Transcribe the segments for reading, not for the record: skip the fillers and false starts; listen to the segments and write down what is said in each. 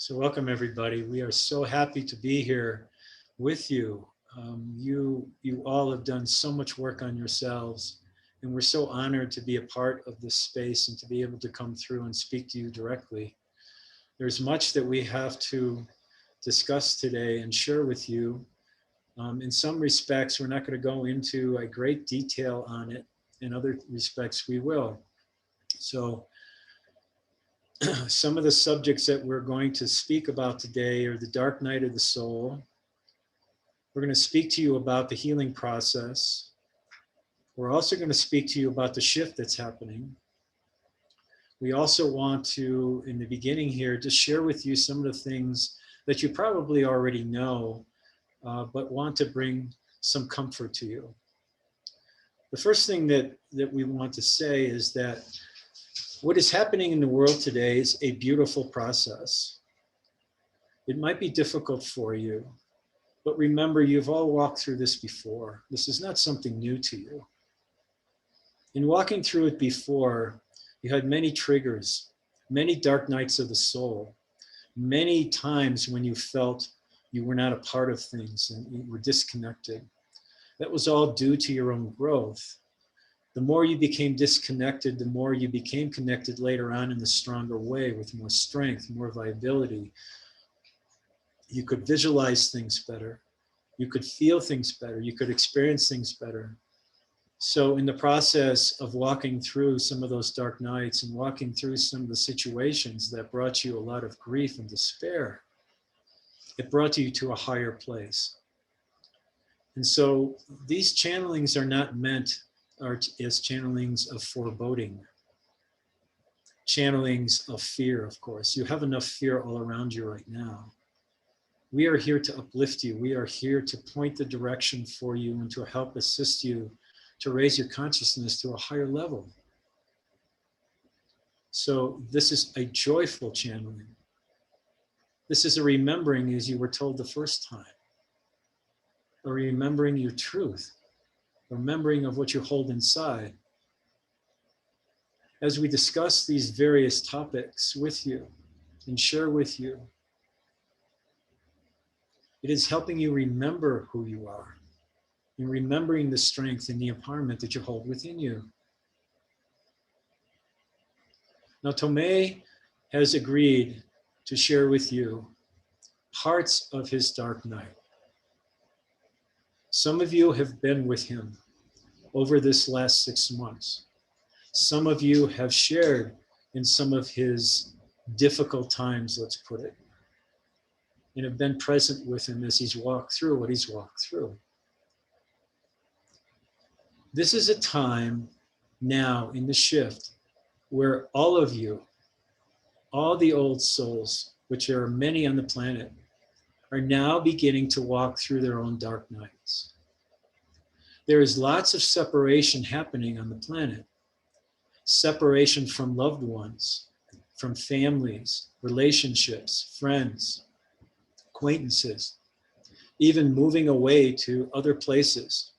So welcome everybody. We are so happy to be here with you. You all have done so much work on yourselves, and we're so honored to be a part of this space and to be able to come through and speak to you directly. There's much that we have to discuss today and share with you. In some respects, we're not going to go into a great detail on it. In other respects, we will. So some of the subjects that we're going to speak about today are the dark night of the soul. We're going to speak to you about the healing process. We're also going to speak to you about the shift that's happening. We also want to, in the beginning here, just share with you some of the things that you probably already know, but want to bring some comfort to you. The first thing that we want to say is that what is happening in the world today is a beautiful process. It might be difficult for you, but remember, you've all walked through this before. This is not something new to you. In walking through it before, you had many triggers, many dark nights of the soul, many times when you felt you were not a part of things and you were disconnected. That was all due to your own growth. The more you became disconnected, the more you became connected later on in a stronger way with more strength, more viability. You could visualize things better. You could feel things better. You could experience things better. So in the process of walking through some of those dark nights and walking through some of the situations that brought you a lot of grief and despair, it brought you to a higher place. And so these channelings are not meant as channelings of foreboding, channelings of fear, of course. You have enough fear all around you right now. We are here to uplift you. We are here to point the direction for you and to help assist you to raise your consciousness to a higher level. So this is a joyful channeling. This is a remembering as you were told the first time, a remembering your truth, remembering of what you hold inside. As we discuss these various topics with you and share with you, it is helping you remember who you are and remembering the strength and the empowerment that you hold within you. Now, Tomei has agreed to share with you parts of his dark night. Some of you have been with him over this last 6 months. Some of you have shared in some of his difficult times, let's put it, and have been present with him as he's walked through what he's walked through. This is a time now in the shift where all of you, all the old souls, which there are many on the planet, are now beginning to walk through their own dark nights. There is lots of separation happening on the planet. Separation from loved ones, from families, relationships, friends, acquaintances, even moving away to other places.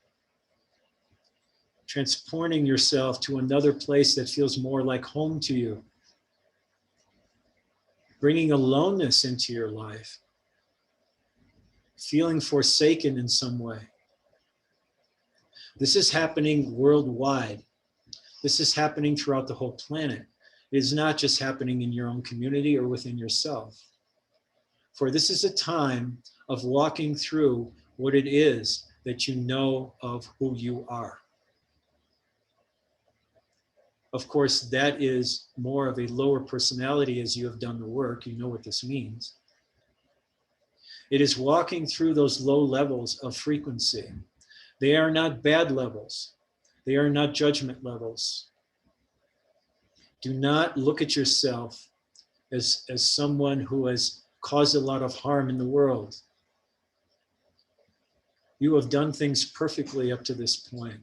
Transporting yourself to another place that feels more like home to you. Bringing aloneness into your life. Feeling forsaken in some way. This is happening worldwide. This is happening throughout the whole planet. It is not just happening in your own community or within yourself. For this is a time of walking through what it is that you know of who you are. Of course, that is more of a lower personality as you have done the work. You know what this means. It is walking through those low levels of frequency. They are not bad levels. They are not judgment levels. Do not look at yourself as someone who has caused a lot of harm in the world. You have done things perfectly up to this point.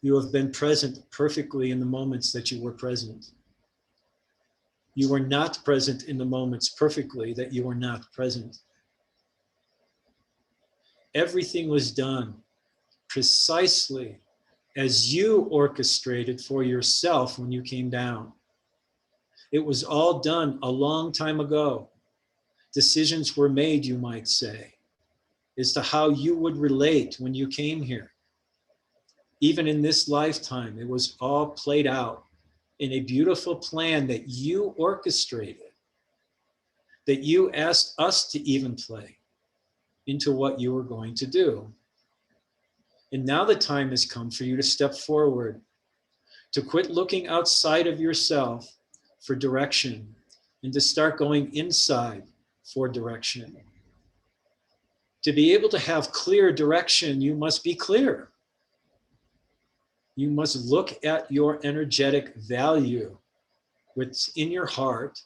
You have been present perfectly in the moments that you were present. You were not present in the moments perfectly that you were not present. Everything was done precisely as you orchestrated for yourself when you came down. It was all done a long time ago. Decisions were made, you might say, as to how you would relate when you came here. Even in this lifetime, it was all played out in a beautiful plan that you orchestrated, that you asked us to even play into what you were going to do. And now the time has come for you to step forward, to quit looking outside of yourself for direction and to start going inside for direction. To be able to have clear direction, you must be clear. You must look at your energetic value, what's in your heart,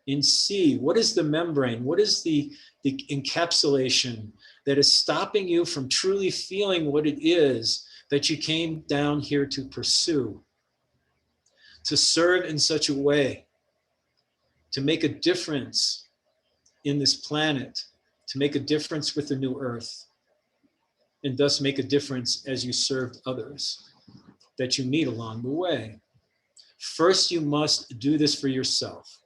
and see what is the membrane, what is the encapsulation that is stopping you from truly feeling what it is that you came down here to pursue, to serve in such a way, to make a difference in this planet, to make a difference with the new earth, and thus make a difference as you served others that you meet along the way. First, you must do this for yourself.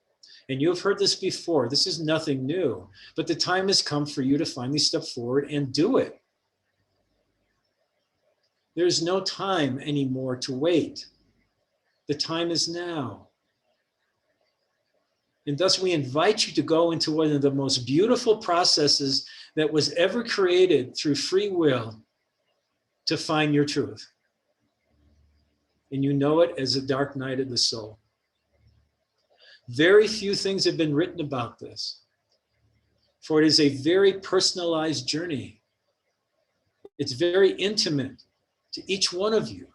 And you have heard this before. This is nothing new, but the time has come for you to finally step forward and do it. There's no time anymore to wait. The time is now. And thus we invite you to go into one of the most beautiful processes that was ever created through free will to find your truth. And you know it as a dark night of the soul. Very few things have been written about this, for it is a very personalized journey. It's very intimate to each one of you,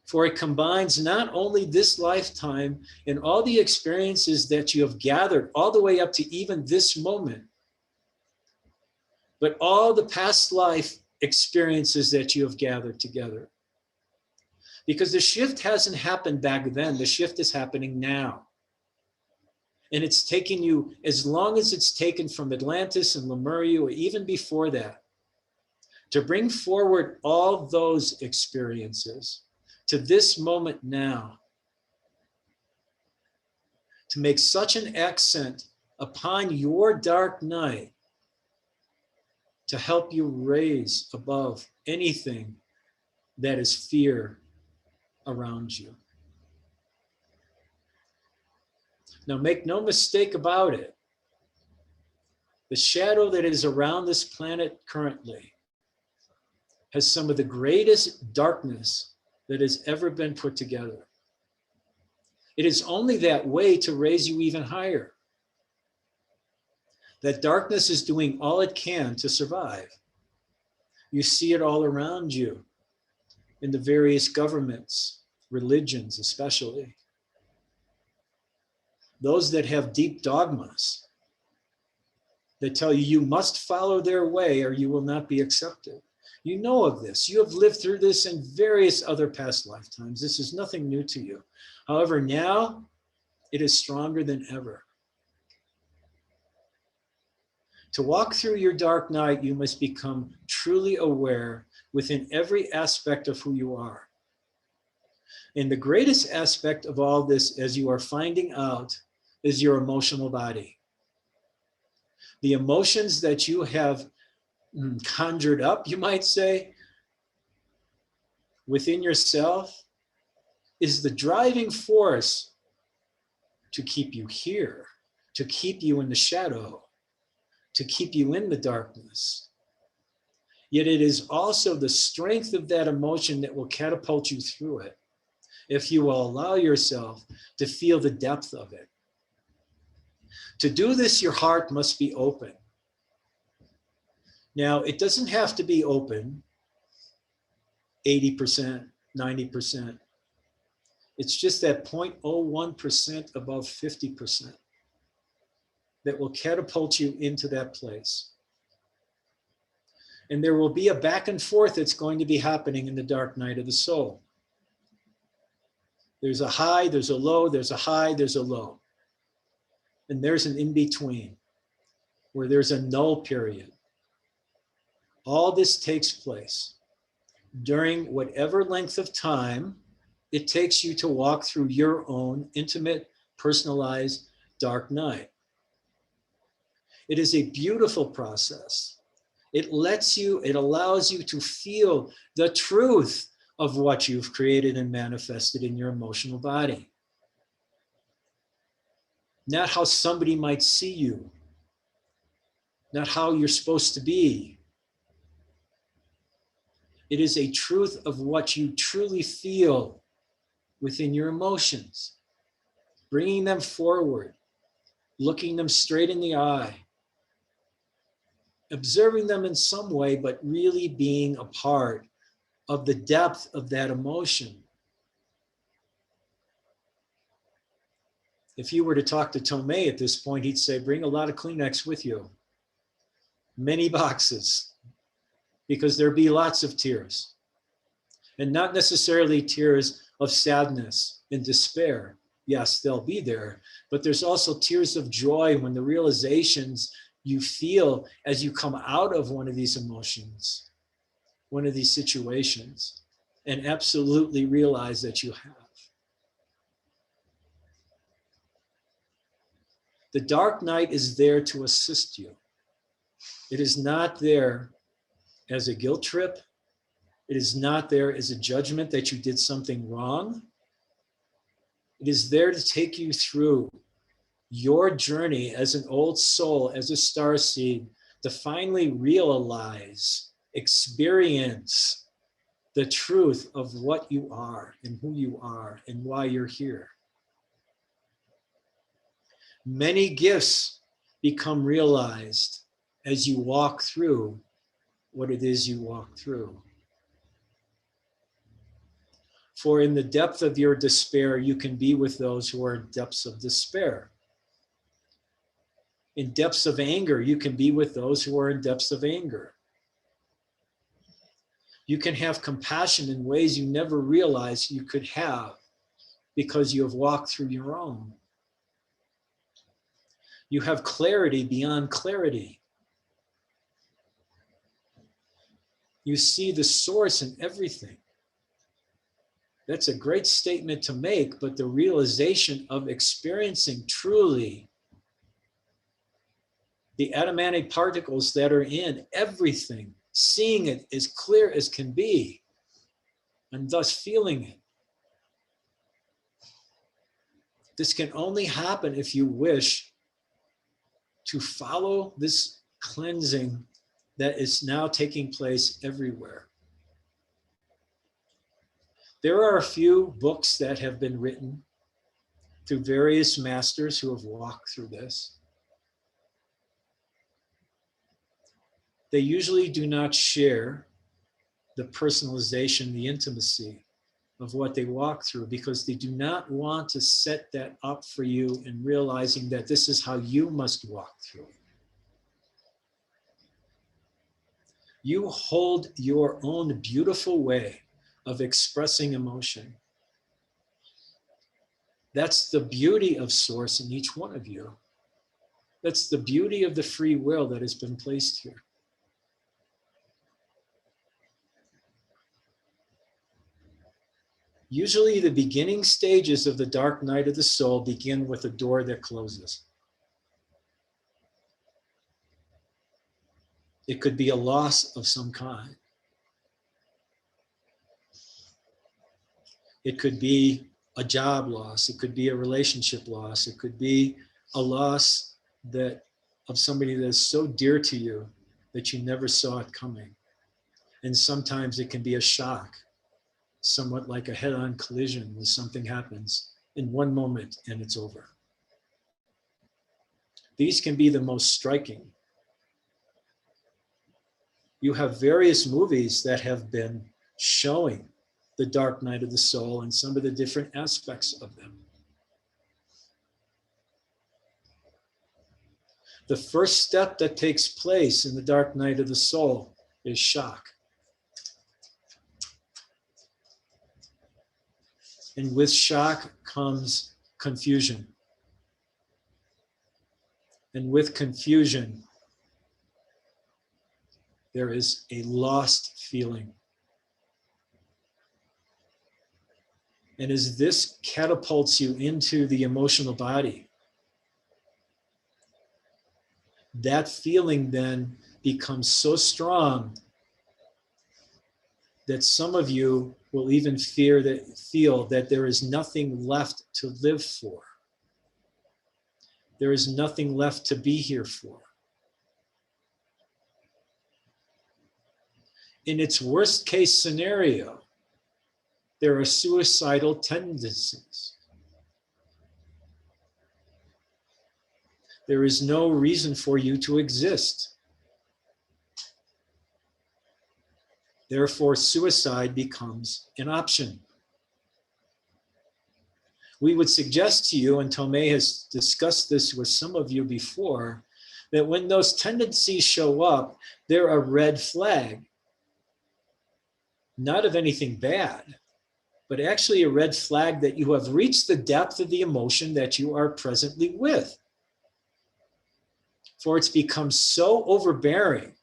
for it combines not only this lifetime and all the experiences that you have gathered all the way up to even this moment, but all the past life experiences that you have gathered together. Because the shift hasn't happened back then, the shift is happening now. And it's taken you as long as it's taken from Atlantis and Lemuria, or even before that, to bring forward all those experiences to this moment now, to make such an accent upon your dark night, to help you raise above anything that is fear around you. Now, make no mistake about it. The shadow that is around this planet currently has some of the greatest darkness that has ever been put together. It is only that way to raise you even higher. That darkness is doing all it can to survive. You see it all around you in the various governments, religions especially. Those that have deep dogmas that tell you must follow their way or you will not be accepted. You know of this. You have lived through this in various other past lifetimes. This is nothing new to you. However, now it is stronger than ever. To walk through your dark night, you must become truly aware within every aspect of who you are. And the greatest aspect of all this, as you are finding out, is your emotional body. The emotions that you have conjured up, you might say, within yourself is the driving force to keep you here, to keep you in the shadow, to keep you in the darkness. Yet it is also the strength of that emotion that will catapult you through it, if you will allow yourself to feel the depth of it. To do this, your heart must be open. Now, it doesn't have to be open 80%, 90%. It's just that 0.01% above 50% that will catapult you into that place. And there will be a back and forth that's going to be happening in the dark night of the soul. There's a high, there's a low, there's a high, there's a low. And there's an in-between where there's a null period. All this takes place during whatever length of time it takes you to walk through your own intimate, personalized dark night. It is a beautiful process. It allows you to feel the truth of what you've created and manifested in your emotional body. Not how somebody might see you, not how you're supposed to be. It is a truth of what you truly feel within your emotions, bringing them forward, looking them straight in the eye, observing them in some way, but really being a part of the depth of that emotion. If you were to talk to Tomei at this point, he'd say, bring a lot of Kleenex with you, many boxes, because there'd be lots of tears. And not necessarily tears of sadness and despair. Yes, they'll be there, but there's also tears of joy when the realizations you feel as you come out of one of these emotions, one of these situations, and absolutely realize that you have. The dark night is there to assist you. It is not there as a guilt trip. It is not there as a judgment that you did something wrong. It is there to take you through your journey as an old soul, as a starseed, to finally realize, experience the truth of what you are and who you are and why you're here. Many gifts become realized as you walk through what it is you walk through. For in the depth of your despair, you can be with those who are in depths of despair. In depths of anger, you can be with those who are in depths of anger. You can have compassion in ways you never realized you could have because you have walked through your own. You have clarity beyond clarity. You see the source in everything. That's a great statement to make, but the realization of experiencing truly the atomic particles that are in everything, seeing it as clear as can be, and thus feeling it. This can only happen if you wish to follow this cleansing that is now taking place everywhere. There are a few books that have been written through various masters who have walked through this. They usually do not share the personalization, the intimacy of what they walk through, because they do not want to set that up for you in realizing that this is how you must walk through it. You hold your own beautiful way of expressing emotion. That's the beauty of Source in each one of you. That's the beauty of the free will that has been placed here. Usually the beginning stages of the dark night of the soul begin with a door that closes. It could be a loss of some kind. It could be a job loss. It could be a relationship loss. It could be a loss of somebody that is so dear to you that you never saw it coming. And sometimes it can be a shock, somewhat like a head-on collision when something happens in one moment and it's over. These can be the most striking. You have various movies that have been showing the dark night of the soul and some of the different aspects of them. The first step that takes place in the dark night of the soul is shock. And with shock comes confusion. And with confusion, there is a lost feeling. And as this catapults you into the emotional body, that feeling then becomes so strong that some of you will even feel that there is nothing left to live for. There is nothing left to be here for. In its worst case scenario, there are suicidal tendencies. There is no reason for you to exist. Therefore, suicide becomes an option. We would suggest to you, and Tomei has discussed this with some of you before, that when those tendencies show up, they're a red flag. Not of anything bad, but actually a red flag that you have reached the depth of the emotion that you are presently with. For it's become so overbearing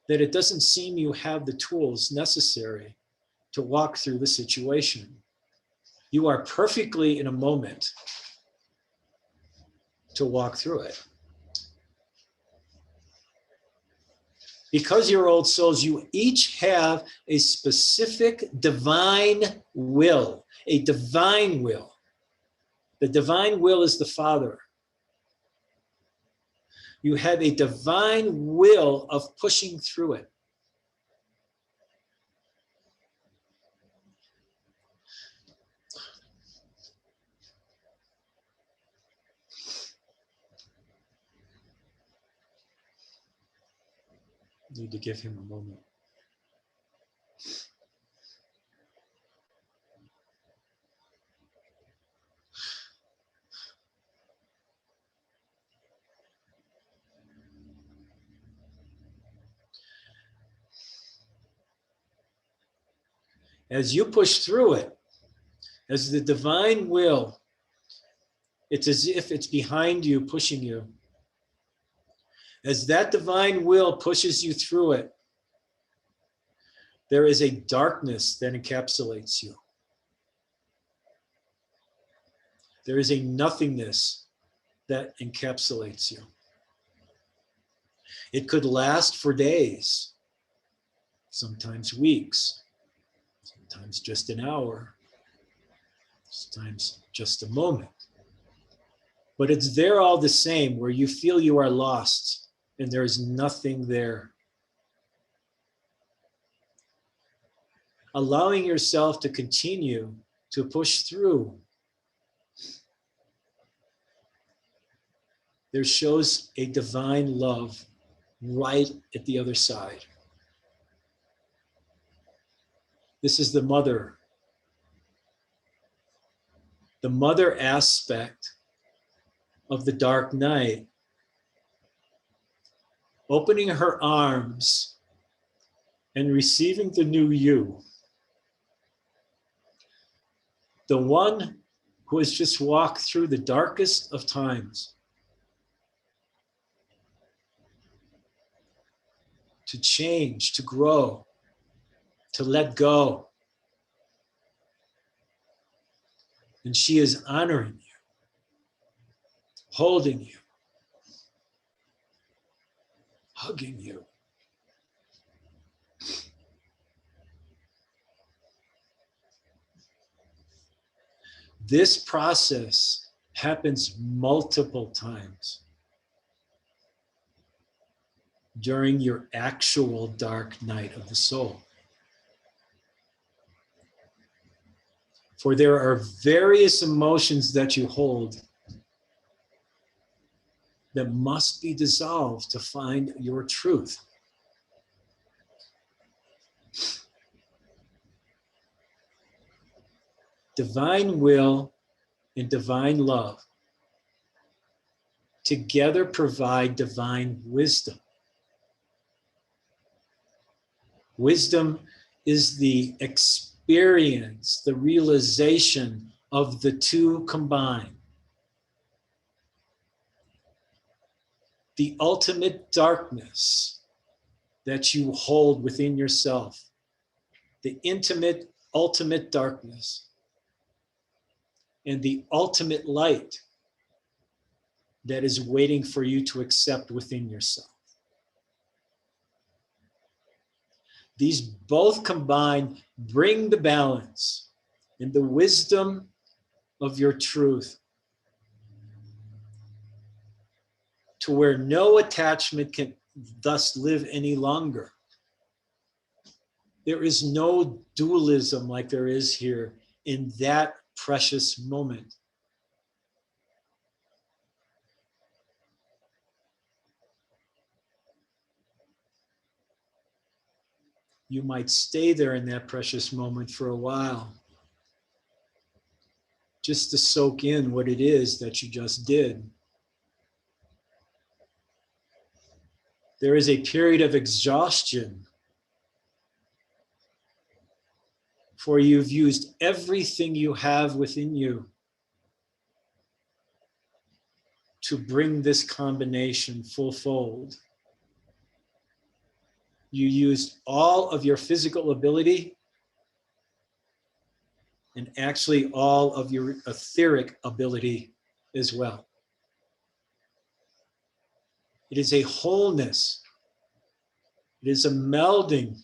that it doesn't seem you have the tools necessary to walk through the situation. You are perfectly in a moment to walk through it. Because you're old souls, you each have a specific divine will, a divine will. The divine will is the Father. You have a divine will of pushing through it. Need to give him a moment. As you push through it, as the divine will, it's as if it's behind you, pushing you. As that divine will pushes you through it, there is a darkness that encapsulates you. There is a nothingness that encapsulates you. It could last for days, sometimes weeks, sometimes just an hour, sometimes just a moment. But it's there all the same, where you feel you are lost and there is nothing there. Allowing yourself to continue to push through, there shows a divine love right at the other side. This is the mother aspect of the dark night, opening her arms and receiving the new you. The one who has just walked through the darkest of times to change, to grow, to let go. And she is honoring you, holding you, hugging you. This process happens multiple times during your actual dark night of the soul. For there are various emotions that you hold that must be dissolved to find your truth. Divine will and divine love together provide divine wisdom. Wisdom is the experience, the realization of the two combined. The ultimate darkness that you hold within yourself, the intimate, ultimate darkness, and the ultimate light that is waiting for you to accept within yourself. These both combined bring the balance and the wisdom of your truth to where no attachment can thus live any longer. There is no dualism like there is here in that precious moment. You might stay there in that precious moment for a while, just to soak in what it is that you just did. There is a period of exhaustion, for you've used everything you have within you to bring this combination full fold. You used all of your physical ability and actually all of your etheric ability as well. It is a wholeness. It is a melding,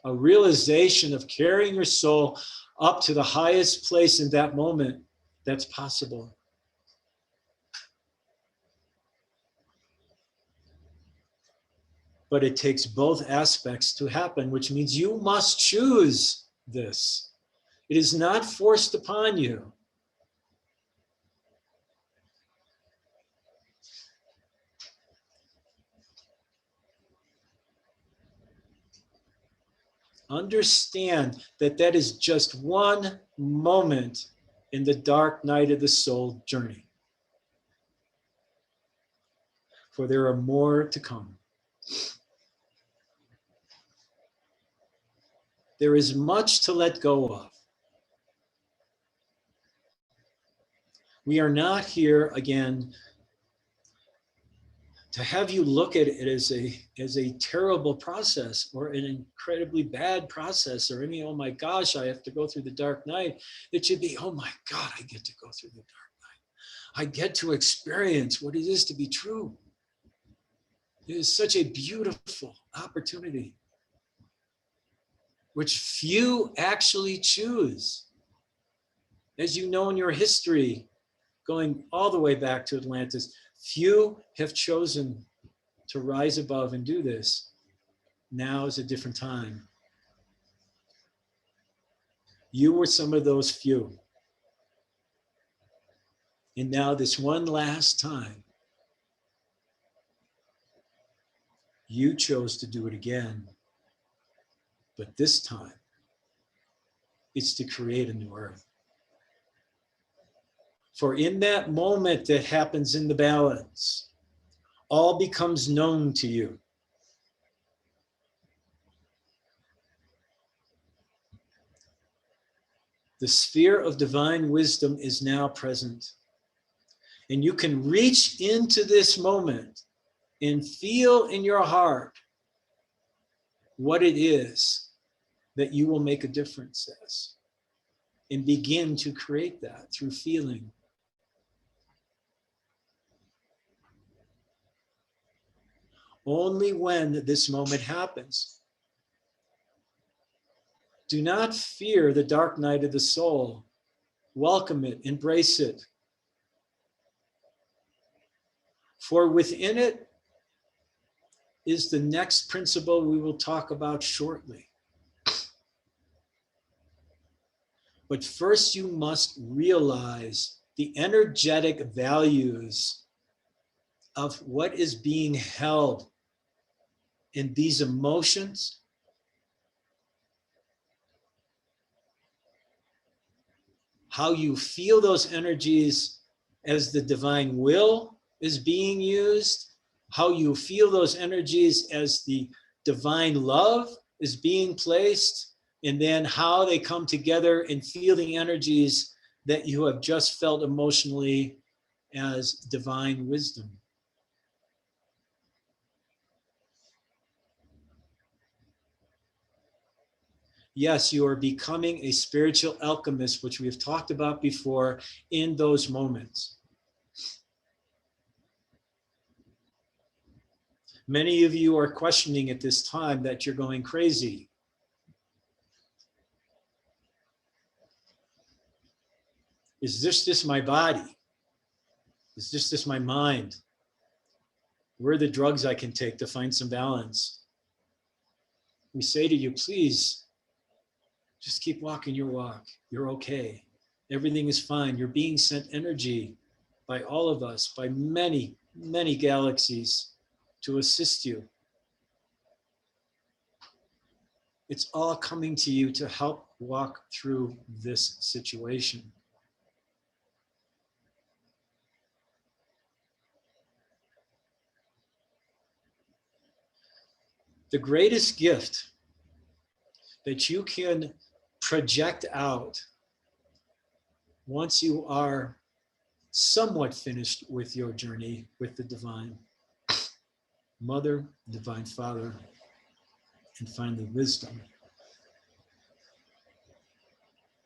a realization of carrying your soul up to the highest place in that moment that's possible. But it takes both aspects to happen, which means you must choose this. It is not forced upon you. Understand that that is just one moment in the dark night of the soul journey. For there are more to come. There is much to let go of. We are not here, again, to have you look at it as a terrible process or an incredibly bad process or any, oh my gosh, I have to go through the dark night. It should be, oh my God, I get to go through the dark night. I get to experience what it is to be true. It is such a beautiful opportunity, which few actually choose. As you know in your history, going all the way back to Atlantis, few have chosen to rise above and do this. Now is a different time. You were some of those few. And now this one last time, you chose to do it again. But this time, it's to create a new earth. For in that moment that happens in the balance, all becomes known to you. The sphere of divine wisdom is now present. And you can reach into this moment and feel in your heart what it is that you will make a difference as. And begin to create that through feeling. Only when this moment happens. Do not fear the dark night of the soul. Welcome it, embrace it. For within it is the next principle we will talk about shortly. But first you must realize the energetic values of what is being held in these emotions, how you feel those energies as the divine will is being used, how you feel those energies as the divine love is being placed, and then how they come together and feel the energies that you have just felt emotionally as divine wisdom. Yes, you are becoming a spiritual alchemist, which we have talked about before in those moments. Many of you are questioning at this time that you're going crazy. Is this just my body? Is this just my mind? Where are the drugs I can take to find some balance? We say to you, please, just keep walking your walk. You're okay. Everything is fine. You're being sent energy by all of us, by many, many galaxies to assist you. It's all coming to you to help walk through this situation. The greatest gift that you can project out once you are somewhat finished with your journey with the Divine Mother, Divine Father, and finally wisdom,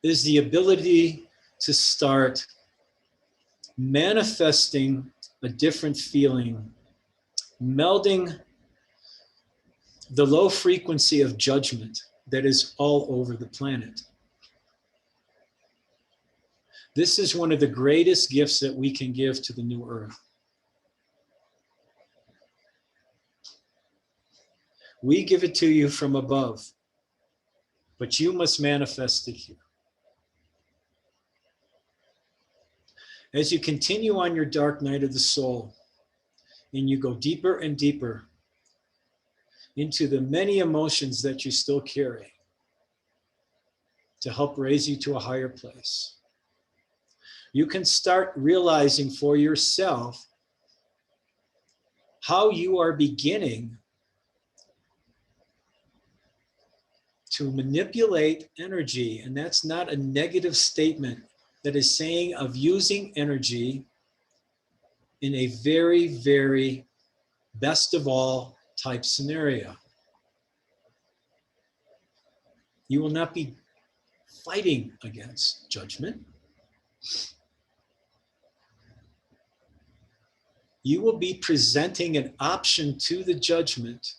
is the ability to start manifesting a different feeling, melding the low frequency of judgment that is all over the planet. This is one of the greatest gifts that we can give to the new earth. We give it to you from above, but you must manifest it here. As you continue on your dark night of the soul, and you go deeper and deeper into the many emotions that you still carry to help raise you to a higher place, you can start realizing for yourself how you are beginning to manipulate energy. And that's not a negative statement. That is saying of using energy in a very, very best of all type scenario. You will not be fighting against judgment. You will be presenting an option to the judgment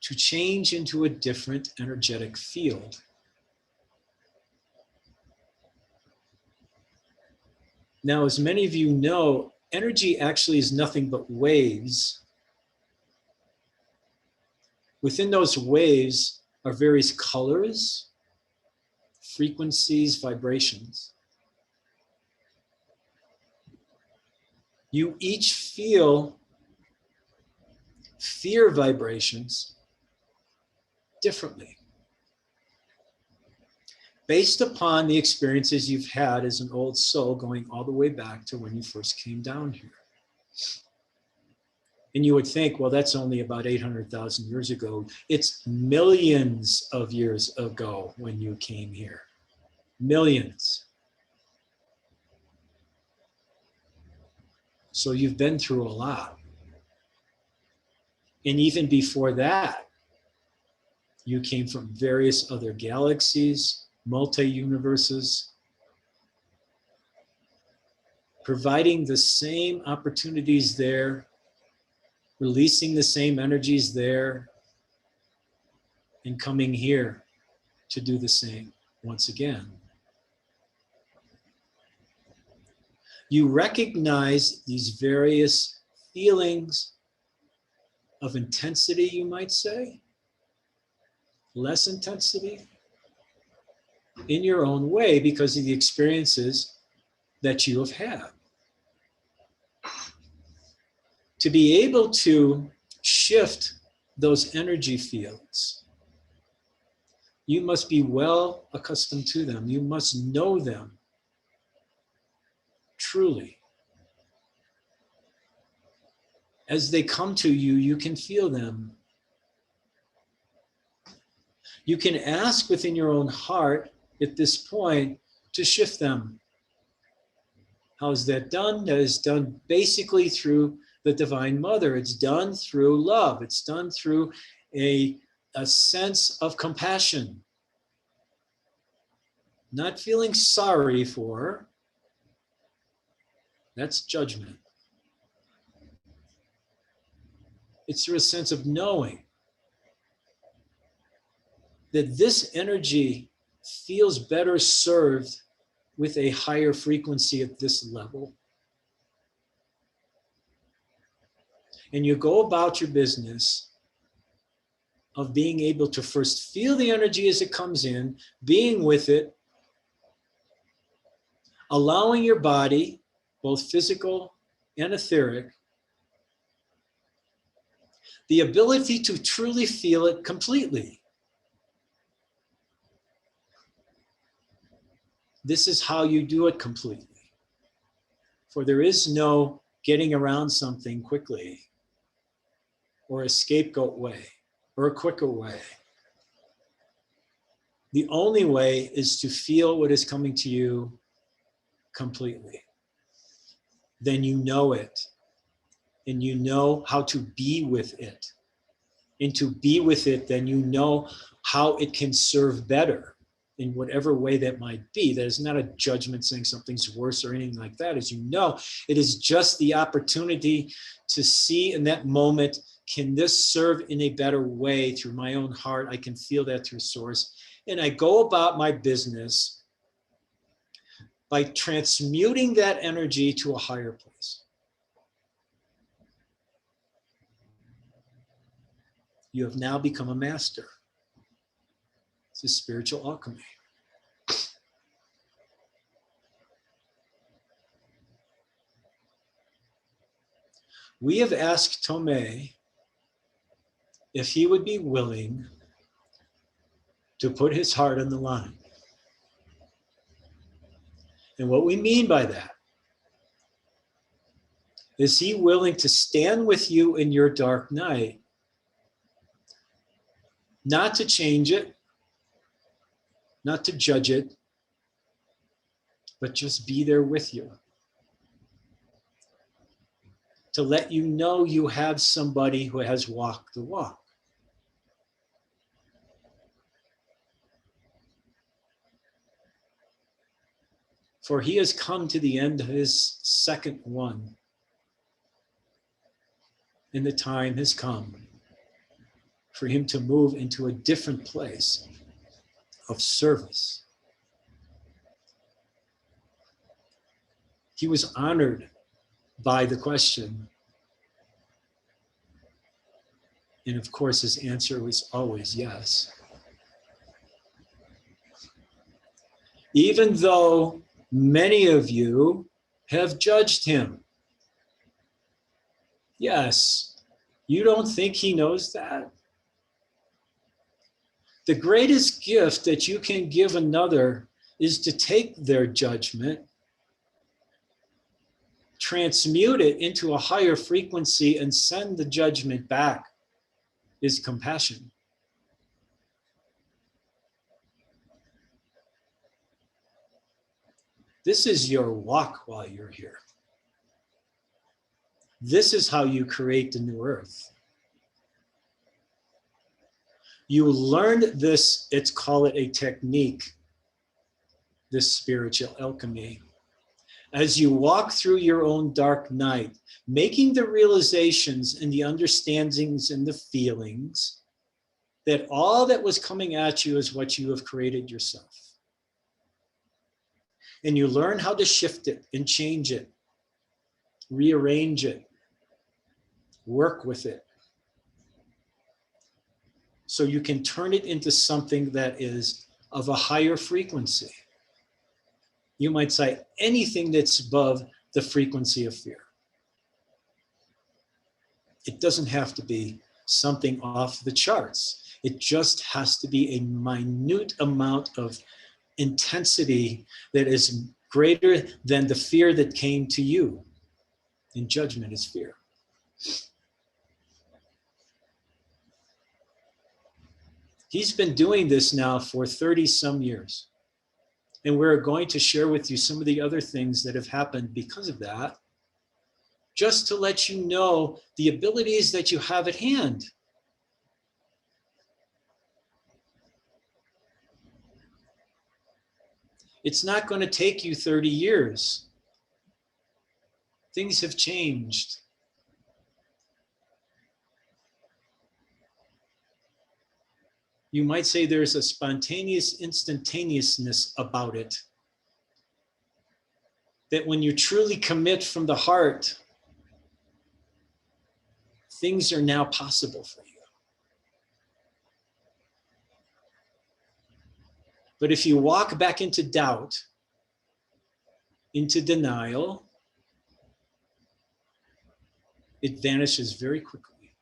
to change into a different energetic field. Now, as many of you know, energy actually is nothing but waves. Within those waves are various colors, frequencies, vibrations. You each feel fear vibrations differently, based upon the experiences you've had as an old soul going all the way back to when you first came down here. And you would think, well, that's only about 800,000 years ago. It's millions of years ago when you came here. Millions. So you've been through a lot. And even before that, you came from various other galaxies, multi-universes, providing the same opportunities there, releasing the same energies there, and coming here to do the same once again. You recognize these various feelings of intensity, you might say, less intensity, in your own way because of the experiences that you have had. To be able to shift those energy fields, you must be well accustomed to them. You must know them truly. As they come to you, you can feel them. You can ask within your own heart at this point to shift them. How is that done? That is done basically through the Divine Mother. It's done through love. It's done through a sense of compassion. Not feeling sorry for her. That's judgment. It's through a sense of knowing that this energy feels better served with a higher frequency at this level. And you go about your business of being able to first feel the energy as it comes in, being with it, allowing your body, both physical and etheric, the ability to truly feel it completely. This is how you do it completely. For there is no getting around something quickly, or a scapegoat way, or a quicker way. The only way is to feel what is coming to you completely. Then you know it, and you know how to be with it. And to be with it, then you know how it can serve better in whatever way that might be. That is not a judgment saying something's worse or anything like that. As you know, it is just the opportunity to see in that moment, can this serve in a better way through my own heart? I can feel that through source. And I go about my business by transmuting that energy to a higher place. You have now become a master. It's a spiritual alchemy. We have asked Tomei if he would be willing to put his heart on the line. And what we mean by that is he willing to stand with you in your dark night, not to change it, not to judge it, but just be there with you. To let you know you have somebody who has walked the walk. For he has come to the end of his second one. And the time has come for him to move into a different place of service. He was honored by the question. And of course, his answer was always yes. Even though many of you have judged him. Yes, you don't think he knows that? The greatest gift that you can give another is to take their judgment, transmute it into a higher frequency, and send the judgment back is compassion. This is your walk while you're here. This is how you create the new earth. You learned this, call it a technique, this spiritual alchemy. As you walk through your own dark night, making the realizations and the understandings and the feelings that all that was coming at you is what you have created yourself. And you learn how to shift it and change it, rearrange it, work with it. So you can turn it into something that is of a higher frequency. You might say anything that's above the frequency of fear. It doesn't have to be something off the charts. It just has to be a minute amount of intensity that is greater than the fear that came to you. And judgment is fear. He's been doing this now for 30 some years. And we're going to share with you some of the other things that have happened because of that, just to let you know the abilities that you have at hand. It's not going to take you 30 years. Things have changed. You might say there's a spontaneous instantaneousness about it. That when you truly commit from the heart, things are now possible for you. But if you walk back into doubt, into denial, it vanishes very quickly.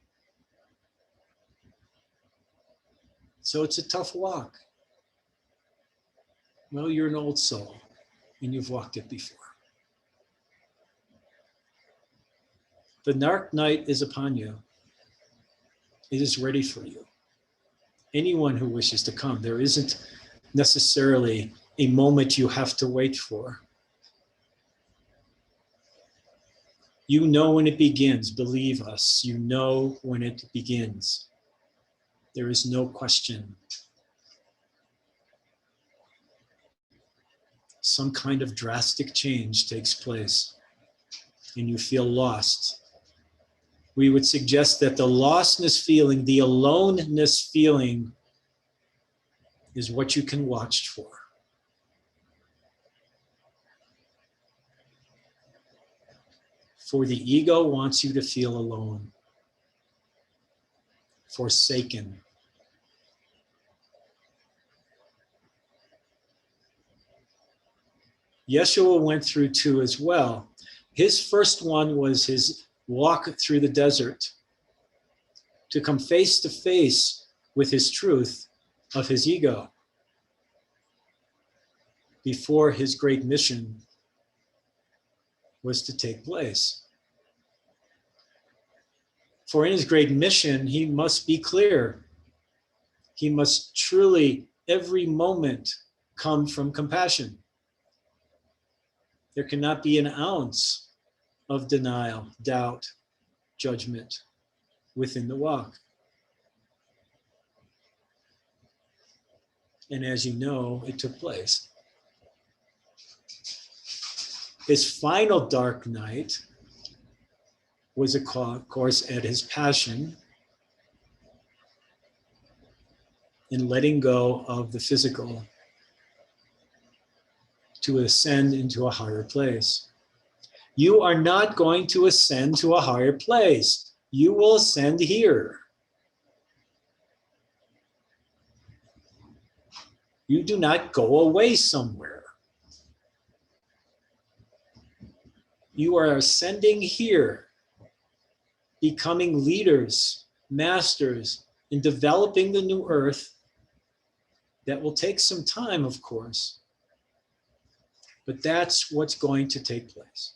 So it's a tough walk. Well, you're an old soul and you've walked it before. The dark night is upon you. It is ready for you. Anyone who wishes to come, there isn't necessarily a moment you have to wait for. You know when it begins, believe us, you know when it begins. There is no question. Some kind of drastic change takes place and you feel lost. We would suggest that the lostness feeling, the aloneness feeling, is what you can watch for. For the ego wants you to feel alone, forsaken. Yeshua went through two as well. His first one was his walk through the desert to come face to face with his truth of his ego before his great mission was to take place. For in his great mission, he must be clear. He must truly, every moment, come from compassion. There cannot be an ounce of denial, doubt, judgment within the walk. And as you know, it took place. His final dark night was, of course, at his passion in letting go of the physical to ascend into a higher place. You are not going to ascend to a higher place. You will ascend here. You do not go away somewhere. You are ascending here, becoming leaders, masters, in developing the new earth. That will take some time, of course, but that's what's going to take place.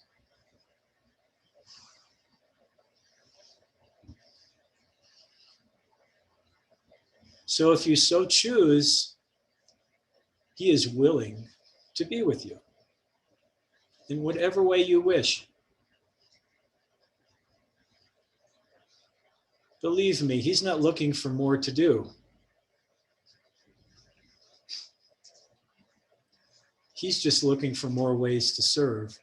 So if you so choose, he is willing to be with you in whatever way you wish. Believe me, he's not looking for more to do. He's just looking for more ways to serve.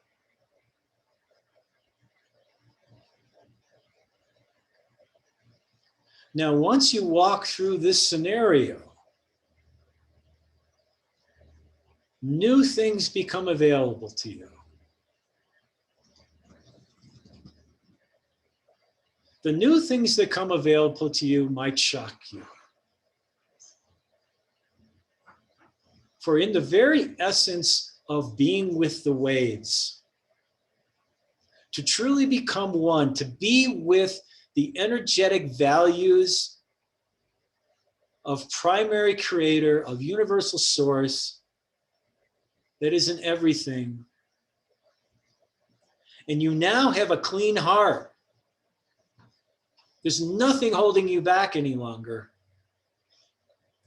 Now, once you walk through this scenario, new things become available to you. The new things that come available to you might shock you. For in the very essence of being with the waves, to truly become one, to be with the energetic values of primary creator, of universal source, that is in everything. And you now have a clean heart. There's nothing holding you back any longer.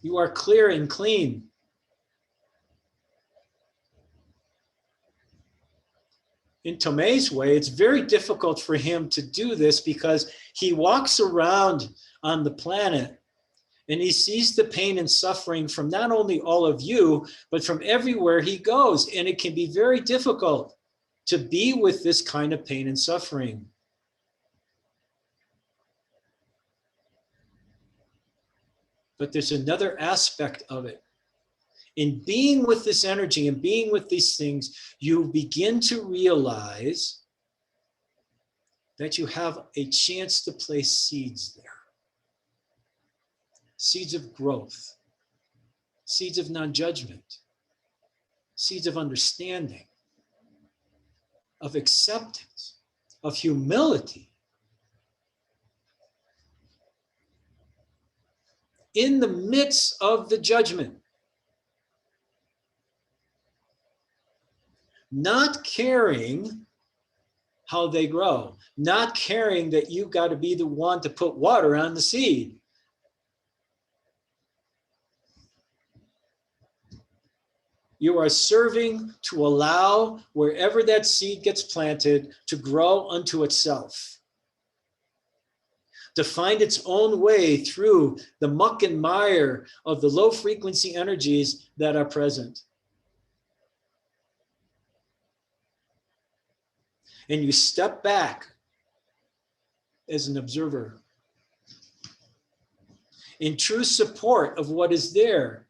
You are clear and clean. In Tomei's way, it's very difficult for him to do this because he walks around on the planet and he sees the pain and suffering from not only all of you, but from everywhere he goes. And it can be very difficult to be with this kind of pain and suffering. But there's another aspect of it. In being with this energy and being with these things, you begin to realize that you have a chance to place seeds there. Seeds of growth, seeds of non-judgment, seeds of understanding, of acceptance, of humility. In the midst of the judgment, not caring how they grow, not caring that you got to be the one to put water on the seed. You are serving to allow wherever that seed gets planted to grow unto itself, to find its own way through the muck and mire of the low frequency energies that are present. And you step back as an observer in true support of what is there,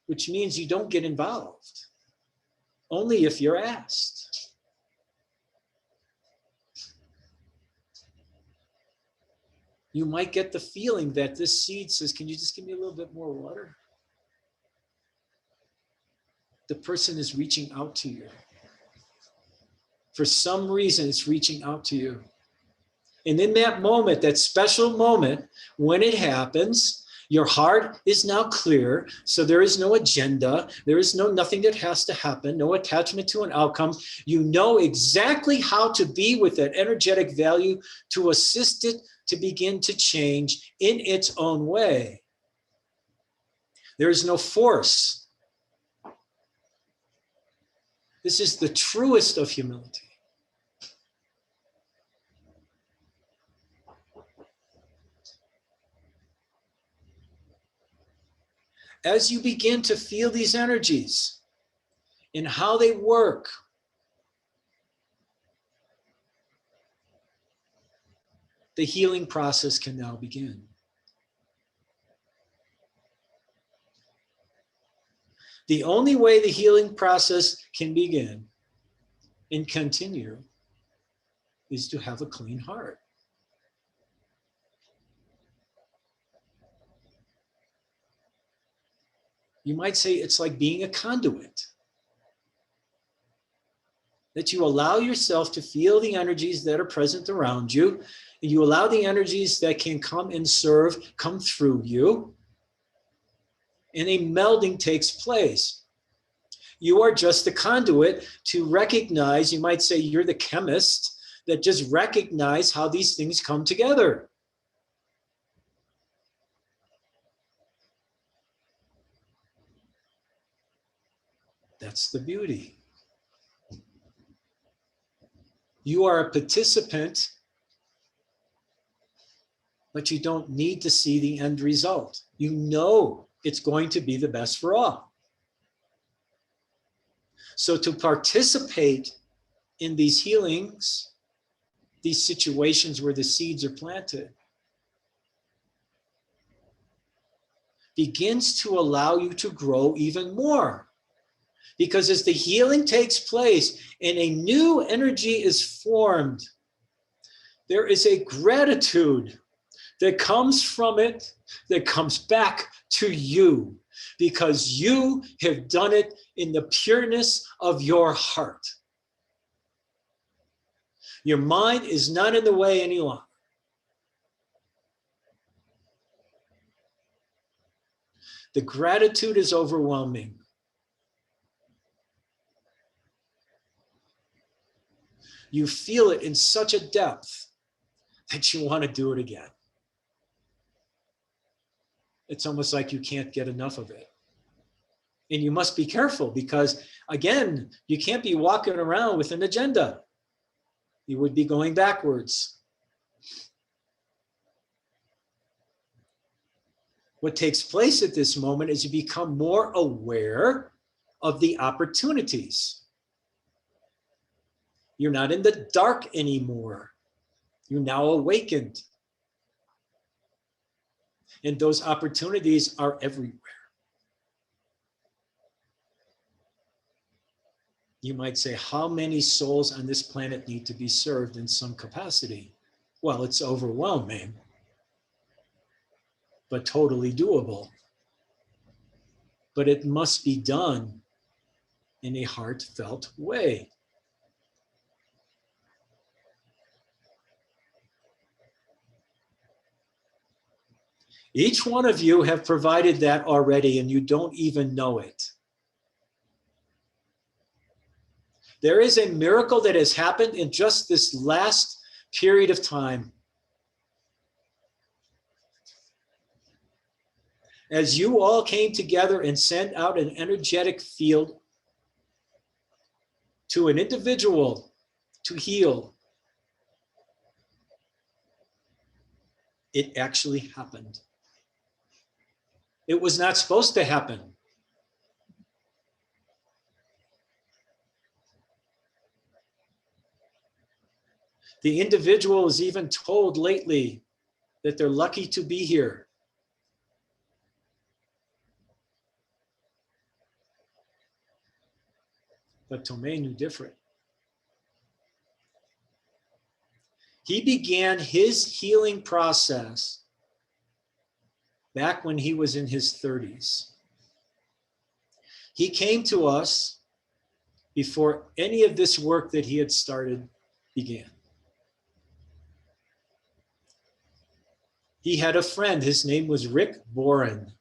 which means you don't get involved, only if you're asked. You might get the feeling that this seed says, can you just give me a little bit more water? The person is reaching out to you. For some reason, it's reaching out to you. And in that moment, that special moment, when it happens, your heart is now clear. So there is no agenda. There is nothing that has to happen, no attachment to an outcome. You know exactly how to be with that energetic value to assist it to begin to change in its own way. There is no force. This is the truest of humility. As you begin to feel these energies and how they work, the healing process can now begin. The only way the healing process can begin and continue is to have a clean heart. You might say it's like being a conduit. That you allow yourself to feel the energies that are present around you, and you allow the energies that can come and serve, come through you, and a melding takes place. You are just the conduit to recognize, you might say you're the chemist that just recognize how these things come together. That's the beauty. You are a participant, but you don't need to see the end result. You know it's going to be the best for all. So to participate in these healings, these situations where the seeds are planted, begins to allow you to grow even more. Because as the healing takes place and a new energy is formed, there is a gratitude that comes from it, that comes back to you, because you have done it in the pureness of your heart. Your mind is not in the way any longer. The gratitude is overwhelming. You feel it in such a depth that you want to do it again. It's almost like you can't get enough of it. And you must be careful because, again, you can't be walking around with an agenda. You would be going backwards. What takes place at this moment is you become more aware of the opportunities. You're not in the dark anymore. You're now awakened. And those opportunities are everywhere. You might say, how many souls on this planet need to be served in some capacity? Well, it's overwhelming, but totally doable. But it must be done in a heartfelt way. Each one of you have provided that already, and you don't even know it. There is a miracle that has happened in just this last period of time. As you all came together and sent out an energetic field to an individual to heal, it actually happened. It was not supposed to happen. The individual was even told lately that they're lucky to be here. But Tomei knew different. He began his healing process back when he was in his 30s. He came to us before any of this work that he had started began. He had a friend, his name was Rick Boren.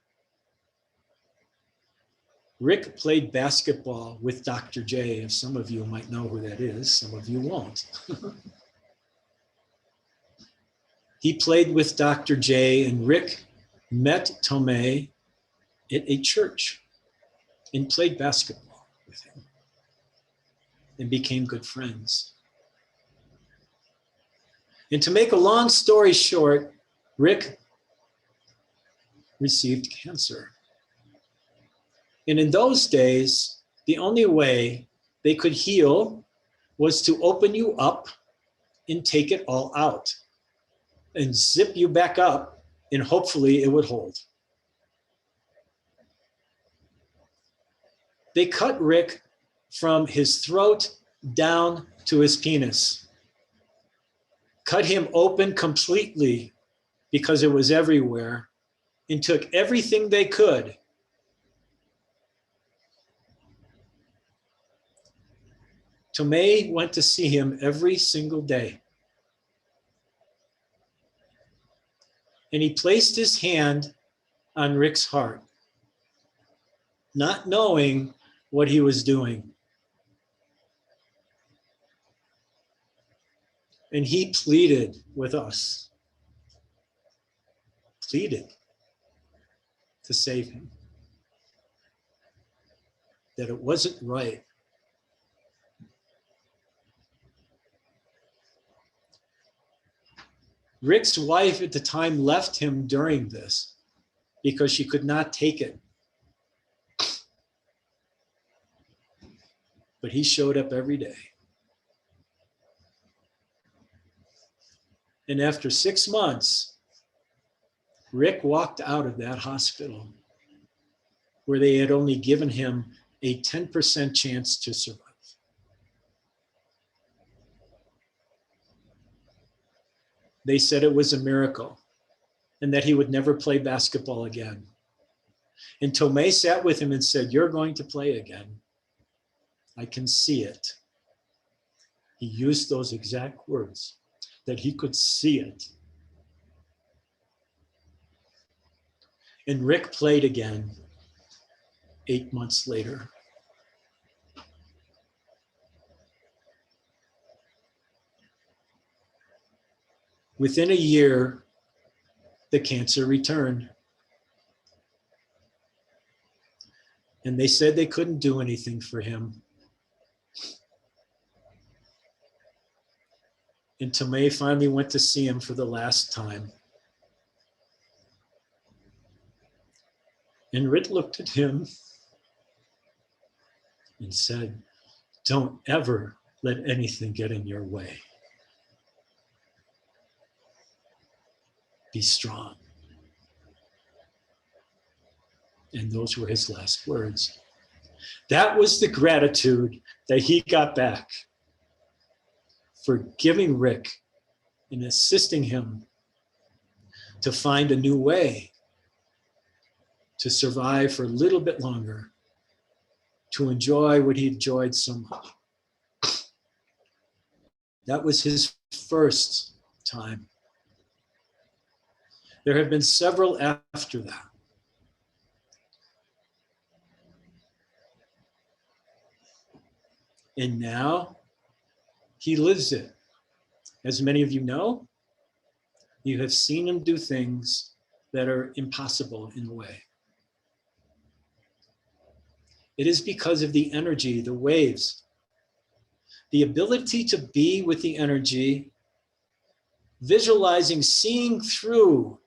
Rick played basketball with Dr. J, and some of you might know who that is, some of you won't. He played with Dr. J, and Rick met Tomei at a church and played basketball with him and became good friends. And to make a long story short, Rick received cancer. And in those days, the only way they could heal was to open you up and take it all out and zip you back up, and hopefully it would hold. They cut Rick from his throat down to his penis, cut him open completely because it was everywhere, and took everything they could. Tomei went to see him every single day. And he placed his hand on Rick's heart, not knowing what he was doing. And he pleaded with us, pleaded to save him, that it wasn't right. Rick's wife at the time left him during this because she could not take it. But he showed up every day. And after 6 months, Rick walked out of that hospital where they had only given him a 10% chance to survive. They said it was a miracle and that he would never play basketball again. And Tomei sat with him and said, "You're going to play again. I can see it." He used those exact words, that he could see it. And Rick played again 8 months later. Within a year, the cancer returned. And they said they couldn't do anything for him. And Tomei finally went to see him for the last time. And Rick looked at him and said, "Don't ever let anything get in your way. Be strong." And those were his last words. That was the gratitude that he got back for giving Rick and assisting him to find a new way to survive for a little bit longer, to enjoy what he enjoyed so much. That was his first time. There have been several after that. And now he lives it. As many of you know, you have seen him do things that are impossible in a way. It is because of the energy, the waves, the ability to be with the energy, visualizing, seeing through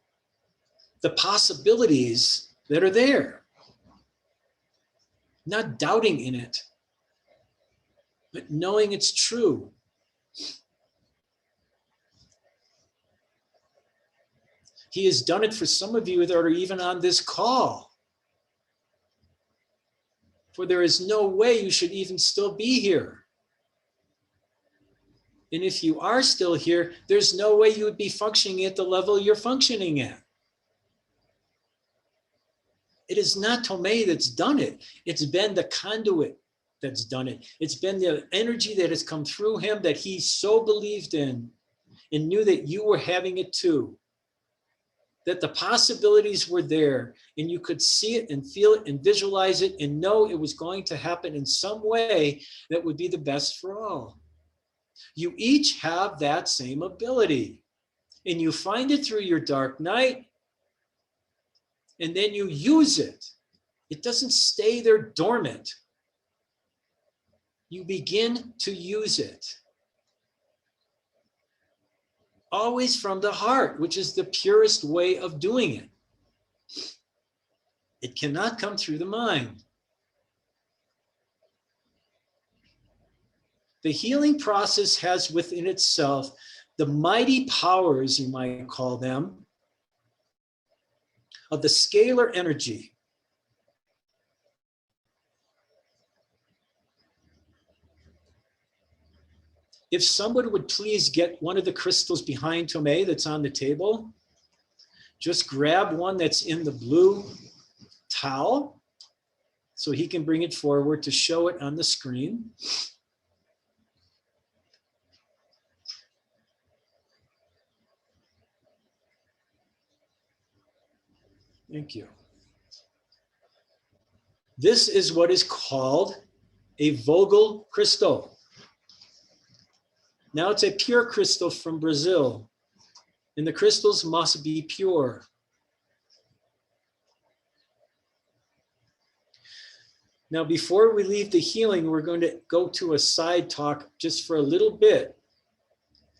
the possibilities that are there, not doubting in it, but knowing it's true. He has done it for some of you that are even on this call. For there is no way you should even still be here. And if you are still here, there's no way you would be functioning at the level you're functioning at. It is not Tomei that's done it. It's been the conduit that's done it. It's been the energy that has come through him that he so believed in and knew that you were having it too. That the possibilities were there and you could see it and feel it and visualize it and know it was going to happen in some way that would be the best for all. You each have that same ability and you find it through your dark night and then you use it. It doesn't stay there dormant. You begin to use it. Always from the heart, which is the purest way of doing it. It cannot come through the mind. The healing process has within itself the mighty powers, you might call them, of the scalar energy. If someone would please get one of the crystals behind Tomei that's on the table, just grab one that's in the blue towel so he can bring it forward to show it on the screen. Thank you. This is what is called a Vogel crystal. Now it's a pure crystal from Brazil, and the crystals must be pure. Now, before we leave the healing, we're going to go to a side talk just for a little bit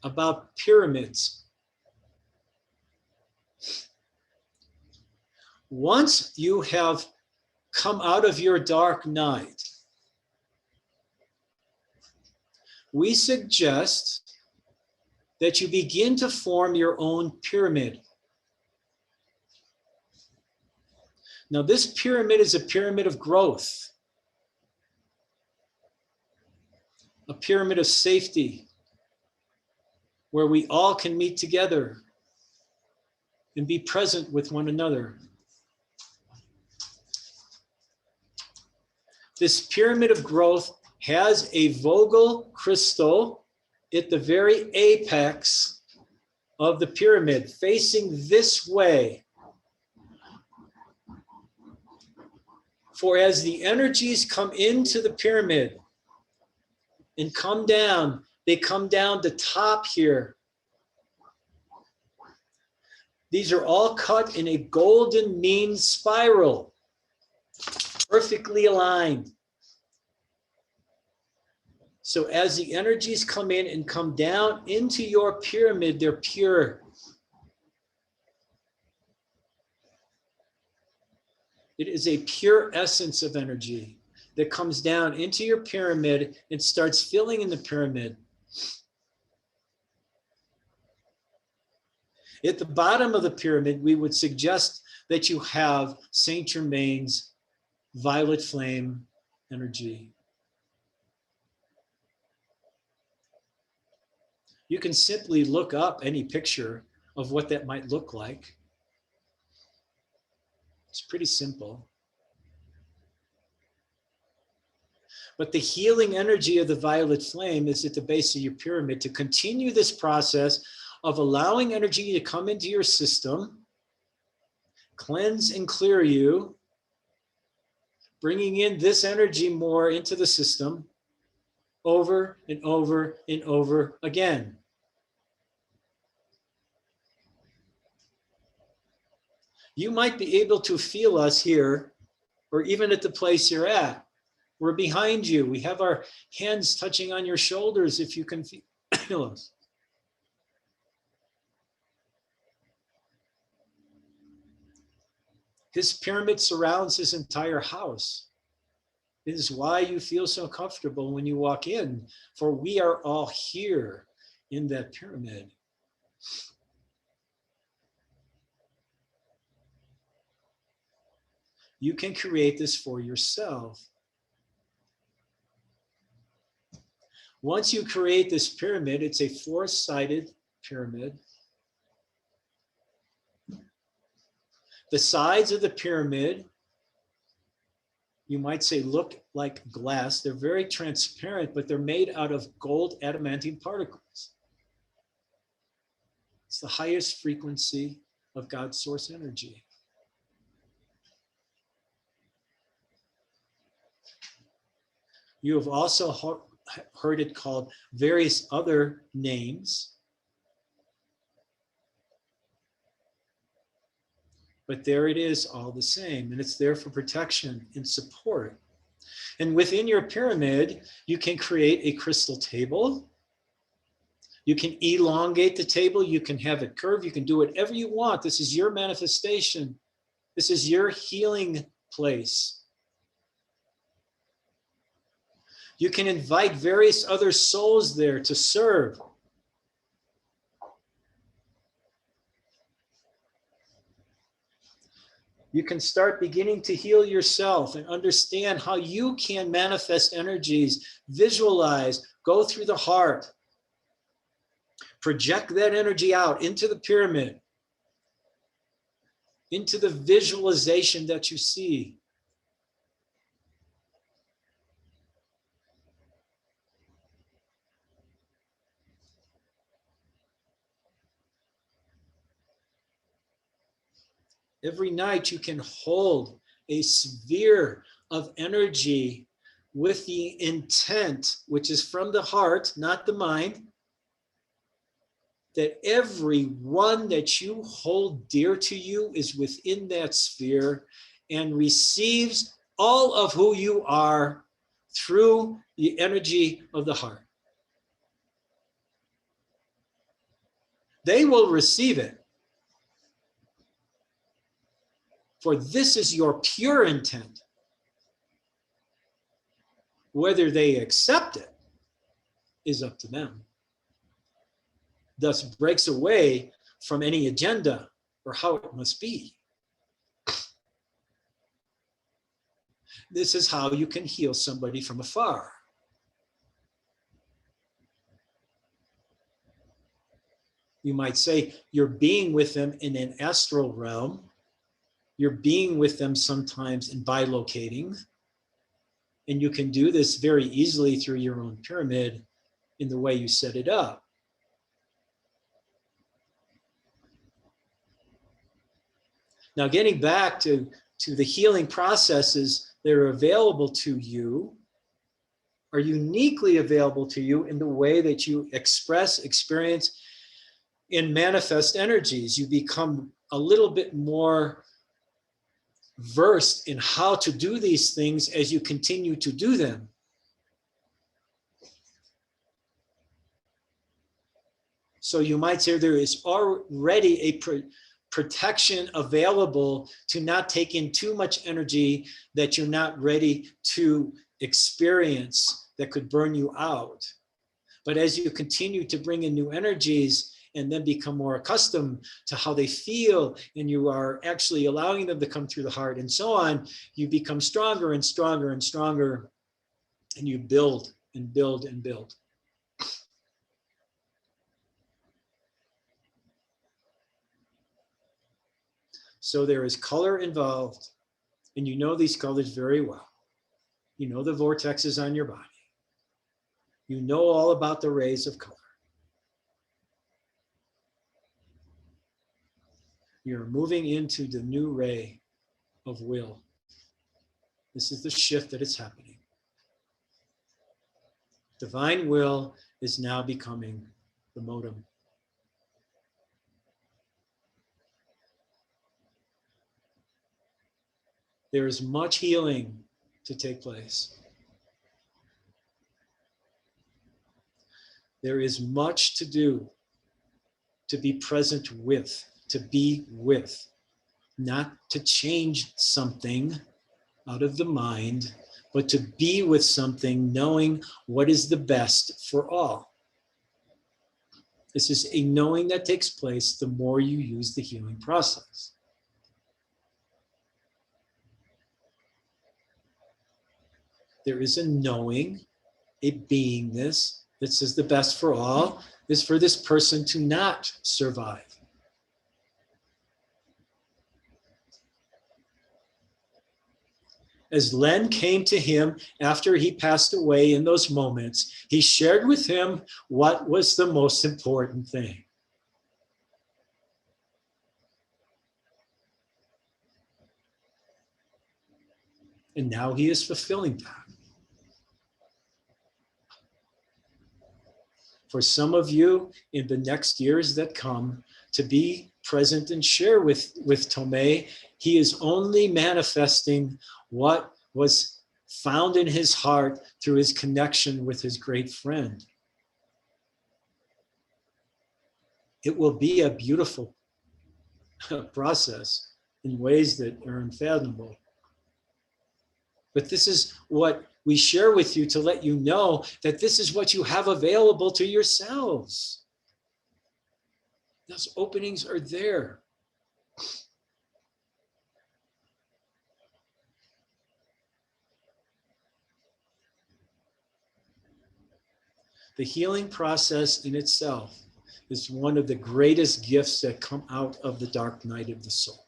about pyramids. Once you have come out of your dark night, we suggest that you begin to form your own pyramid. Now, this pyramid is a pyramid of growth, a pyramid of safety, where we all can meet together and be present with one another. This pyramid of growth has a Vogel crystal at the very apex of the pyramid, facing this way. For as the energies come into the pyramid and come down, they come down the top here. These are all cut in a golden mean spiral, perfectly aligned. So as the energies come in and come down into your pyramid, they're pure. It is a pure essence of energy that comes down into your pyramid and starts filling in the pyramid. At the bottom of the pyramid, we would suggest that you have Saint Germain's violet flame energy. You can simply look up any picture of what that might look like. It's pretty simple. But the healing energy of the violet flame is at the base of your pyramid to continue this process of allowing energy to come into your system, cleanse and clear you, bringing in this energy more into the system over and over and over again. You might be able to feel us here, or even at the place you're at. We're behind you. We have our hands touching on your shoulders if you can feel us. His pyramid surrounds his entire house. It is why you feel so comfortable when you walk in, for we are all here in that pyramid. You can create this for yourself. Once you create this pyramid, it's a four-sided pyramid. The sides of the pyramid, you might say, look like glass. They're very transparent, but they're made out of gold adamantine particles. It's the highest frequency of God's source energy. You have also heard it called various other names. But there it is, all the same, and it's there for protection and support. And within your pyramid, you can create a crystal table. You can elongate the table. You can have it curved. You can do whatever you want. This is your manifestation. This is your healing place. You can invite various other souls there to serve. You can start beginning to heal yourself and understand how you can manifest energies, visualize, go through the heart, project that energy out into the pyramid, into the visualization that you see. Every night you can hold a sphere of energy with the intent, which is from the heart, not the mind, that every one that you hold dear to you is within that sphere and receives all of who you are through the energy of the heart. They will receive it. For this is your pure intent. Whether they accept it is up to them. Thus breaks away from any agenda or how it must be. This is how you can heal somebody from afar. You might say you're being with them in an astral realm. You're being with them sometimes in bilocating. And you can do this very easily through your own pyramid in the way you set it up. Now, getting back to the healing processes that are available to you, are uniquely available to you in the way that you express, experience, and manifest energies. You become a little bit more versed in how to do these things as you continue to do them. So you might say there is already a protection available to not take in too much energy that you're not ready to experience that could burn you out. But as you continue to bring in new energies and then become more accustomed to how they feel, and you are actually allowing them to come through the heart and so on, you become stronger and stronger and stronger, and you build and build and build. So there is color involved, and you know these colors very well. You know the vortexes on your body. You know all about the rays of color. You're moving into the new ray of will. This is the shift that is happening. Divine will is now becoming the modem. There is much healing to take place. There is much to do, to be present with, to be with, not to change something out of the mind, but to be with something, knowing what is the best for all. This is a knowing that takes place the more you use the healing process. There is a knowing, a beingness that says the best for all is for this person to not survive. As Len came to him after he passed away in those moments, he shared with him what was the most important thing. And now he is fulfilling that. For some of you in the next years that come, to be present and share with Tomei, he is only manifesting what was found in his heart through his connection with his great friend. It will be a beautiful process in ways that are unfathomable. But this is what we share with you to let you know that this is what you have available to yourselves. Those openings are there. The healing process in itself is one of the greatest gifts that come out of the dark night of the soul.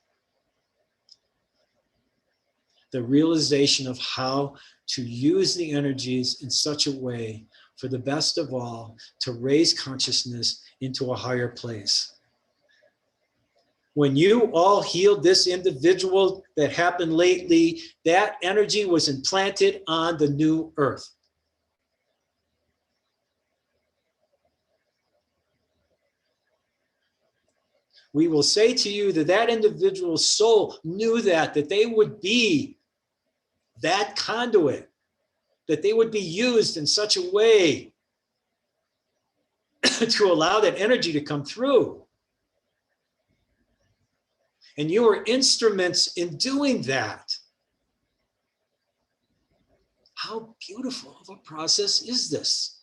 The realization of how to use the energies in such a way for the best of all, to raise consciousness into a higher place. When you all healed this individual that happened lately, that energy was implanted on the new earth. We will say to you that that individual's soul knew that they would be that conduit, that they would be used in such a way to allow that energy to come through. And you were instruments in doing that. How beautiful of a process is this?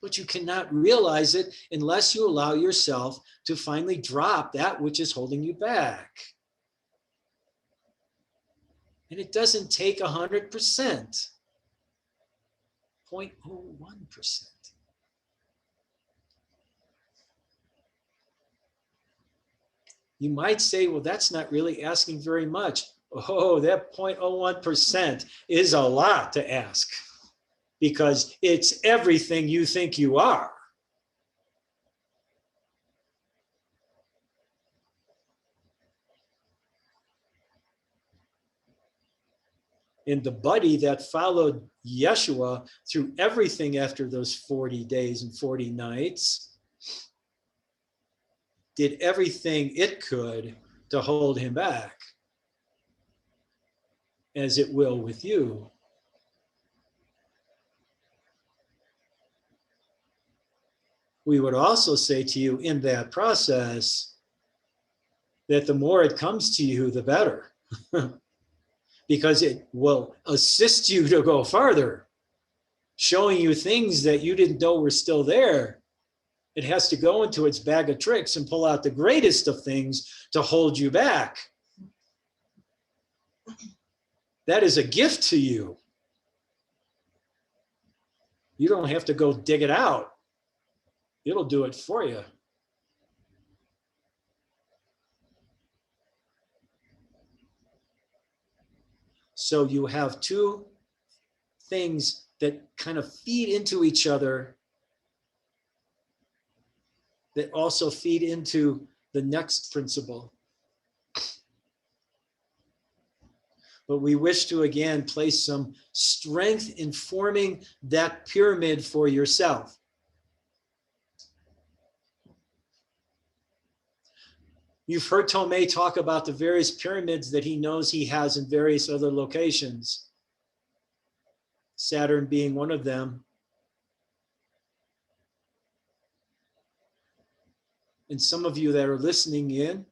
But you cannot realize it unless you allow yourself to finally drop that which is holding you back. And it doesn't take 100%, 0.01%. You might say, well, that's not really asking very much. Oh, that 0.01% is a lot to ask, because it's everything you think you are. And the buddy that followed Yeshua through everything after those 40 days and 40 nights did everything it could to hold him back, as it will with you. We would also say to you in that process that the more it comes to you, the better. Because it will assist you to go farther, showing you things that you didn't know were still there. It has to go into its bag of tricks and pull out the greatest of things to hold you back. That is a gift to you. You don't have to go dig it out. It'll do it for you. So you have two things that kind of feed into each other, that also feed into the next principle. But we wish to again place some strength in forming that pyramid for yourself. You've heard Tomei talk about the various pyramids that he knows he has in various other locations, Saturn being one of them. And some of you that are listening in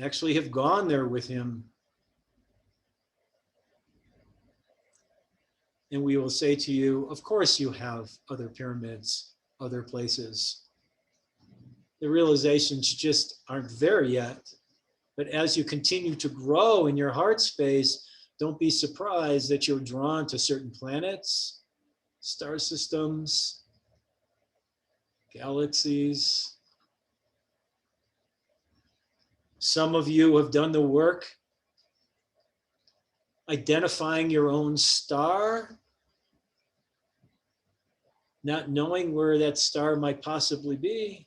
actually have gone there with him. And we will say to you, of course you have other pyramids, other places. The realizations just aren't there yet. But as you continue to grow in your heart space, don't be surprised that you're drawn to certain planets, star systems, galaxies. Some of you have done the work identifying your own star, not knowing where that star might possibly be,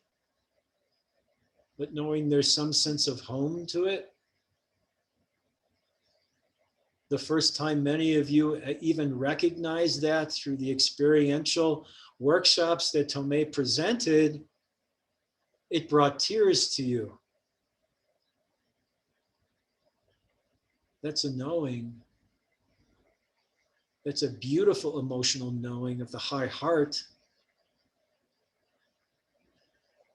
but knowing there's some sense of home to it. The first time many of you even recognized that through the experiential workshops that Tomei presented, it brought tears to you. That's a knowing. That's a beautiful emotional knowing of the high heart,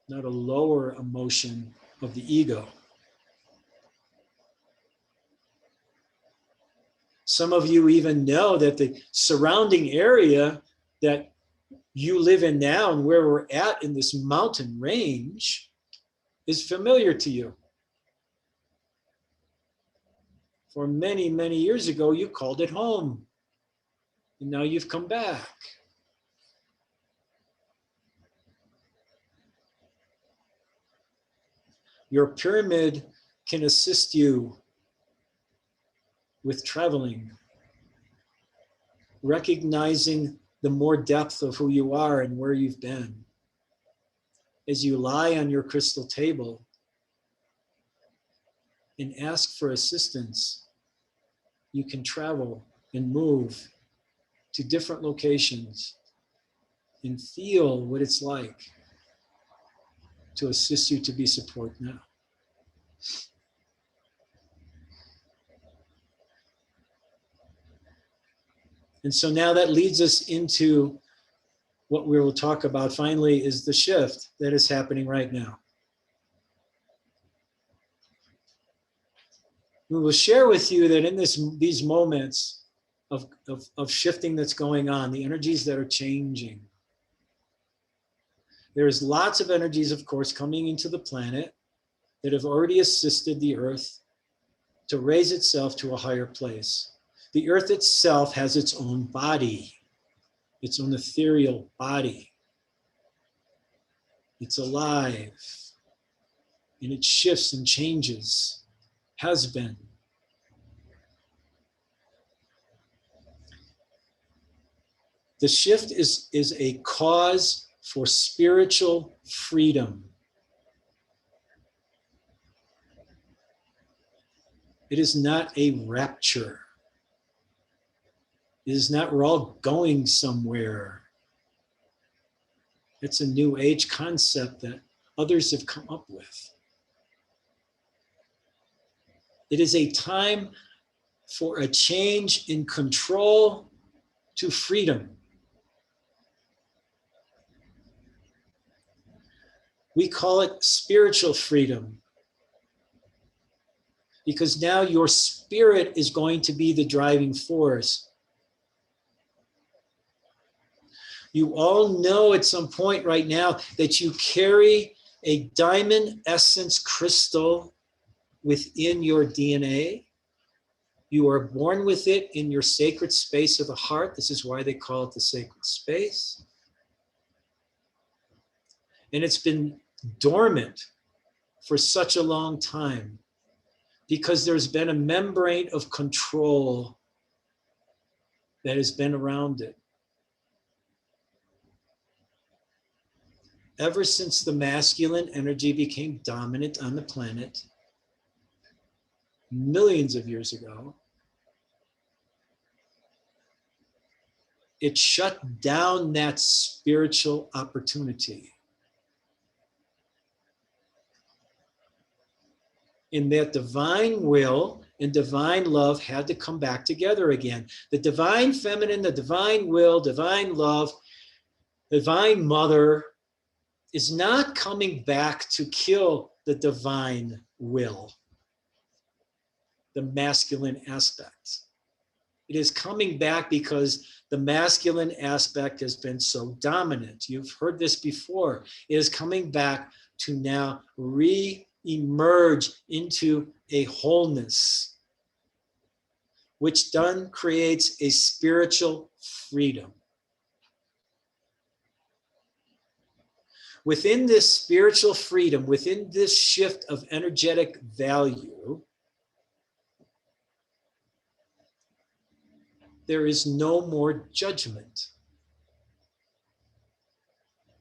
not a lower emotion of the ego. Some of you even know that the surrounding area that you live in now and where we're at in this mountain range is familiar to you. For many, many years ago, you called it home. And now you've come back. Your pyramid can assist you with traveling, recognizing the more depth of who you are and where you've been. As you lie on your crystal table and ask for assistance, you can travel and move to different locations and feel what it's like to assist you to be support now. And so now that leads us into what we will talk about finally, is the shift that is happening right now. We will share with you that in these moments of shifting that's going on, the energies that are changing, there's lots of energies, of course, coming into the planet that have already assisted the earth to raise itself to a higher place. The earth itself has its own body, its own ethereal body. It's alive, and it shifts and changes, has been. The shift is a cause for spiritual freedom. It is not a rapture. It is not we're all going somewhere. It's a new age concept that others have come up with. It is a time for a change in control to freedom. We call it spiritual freedom, because now your spirit is going to be the driving force. You all know at some point right now that you carry a diamond essence crystal within your DNA. You are born with it in your sacred space of the heart. This is why they call it the sacred space. And it's been dormant for such a long time because there's been a membrane of control that has been around it. Ever since the masculine energy became dominant on the planet, millions of years ago, it shut down that spiritual opportunity. In that divine will and divine love had to come back together again. The divine feminine, the divine will, divine love, divine mother is not coming back to kill the divine will, the masculine aspect. It is coming back because the masculine aspect has been so dominant. You've heard this before. It is coming back to now re-emerge into a wholeness, which then creates a spiritual freedom. Within this spiritual freedom, within this shift of energetic value, there is no more judgment.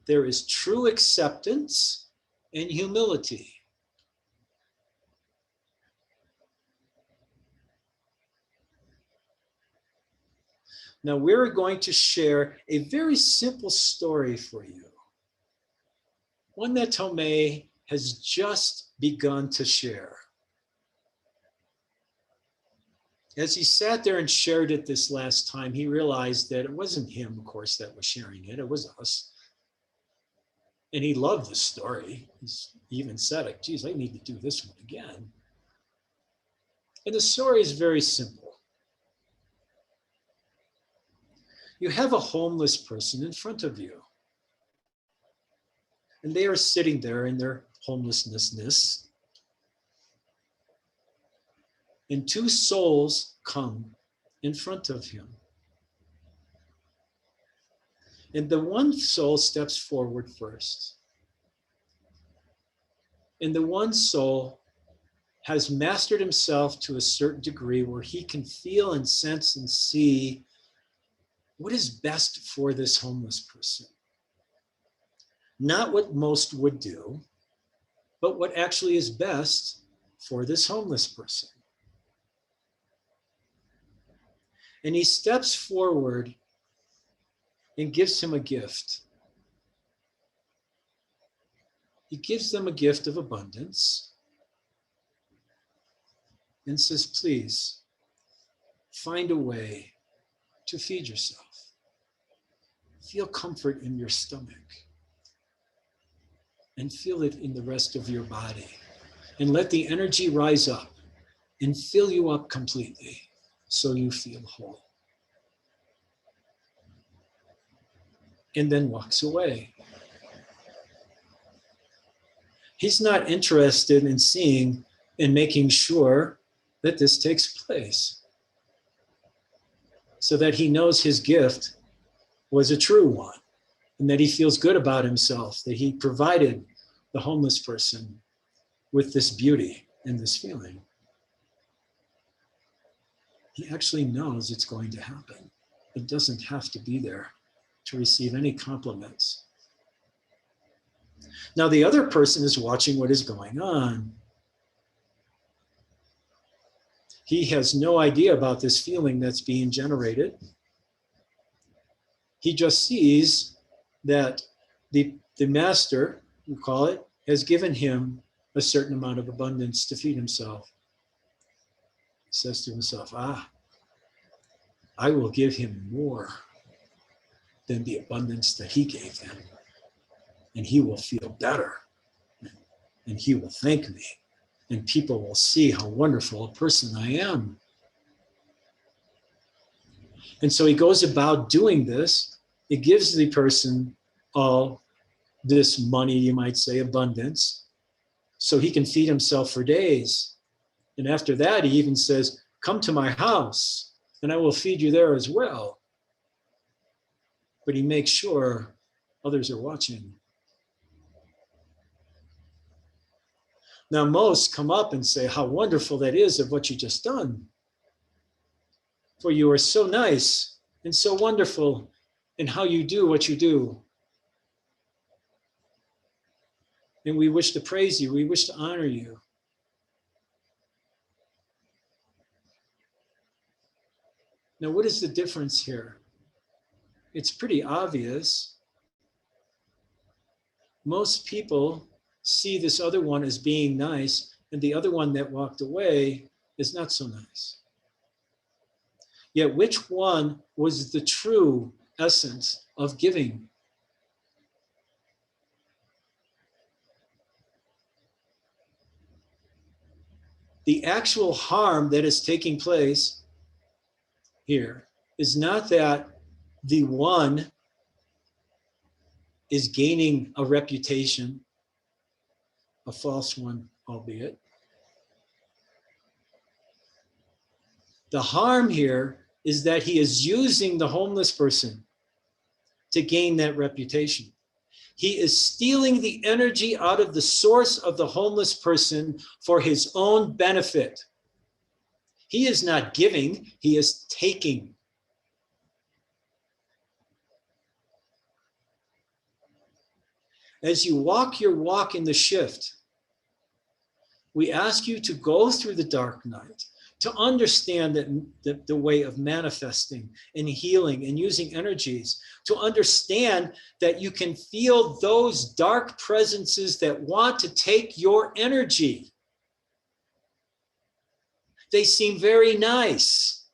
There is true acceptance and humility. Now we're going to share a very simple story for you. One that Tomei has just begun to share. As he sat there and shared it this last time, he realized that it wasn't him, of course, that was sharing it. It was us. And he loved the story. He even said it, geez, I need to do this one again. And the story is very simple. You have a homeless person in front of you. And they are sitting there in their homelessness. And two souls come in front of him. And the one soul steps forward first. And the one soul has mastered himself to a certain degree where he can feel and sense and see what is best for this homeless person. Not what most would do, but what actually is best for this homeless person. And he steps forward and gives him a gift. He gives them a gift of abundance and says, please, find a way to feed yourself. Feel comfort in your stomach and feel it in the rest of your body. And let the energy rise up and fill you up completely so you feel whole. And then walks away. He's not interested in seeing and making sure that this takes place so that he knows his gift was a true one and that he feels good about himself, that he provided the homeless person with this beauty and this feeling. He actually knows it's going to happen. It doesn't have to be there to receive any compliments. Now the other person is watching what is going on. He has no idea about this feeling that's being generated. He just sees that the master, we call it, has given him a certain amount of abundance to feed himself. He says to himself, I will give him more than the abundance that he gave him. And he will feel better. And he will thank me. And people will see how wonderful a person I am. And so he goes about doing this. It gives the person all this money, you might say, abundance, so he can feed himself for days. And after that, he even says, come to my house and I will feed you there as well. But he makes sure others are watching. Now, most come up and say how wonderful that is of what you just done. For you are so nice and so wonderful in how you do what you do. And we wish to praise you. We wish to honor you. Now, what is the difference here? It's pretty obvious. Most people see this other one as being nice, and the other one that walked away is not so nice. Yet, which one was the true essence of giving? The actual harm that is taking place here is not that the one is gaining a reputation, a false one, albeit. The harm here is that he is using the homeless person to gain that reputation. He is stealing the energy out of the source of the homeless person for his own benefit. He is not giving, he is taking. As you walk your walk in the shift, we ask you to go through the dark night, to understand that the way of manifesting and healing and using energies, to understand that you can feel those dark presences that want to take your energy. They seem very nice.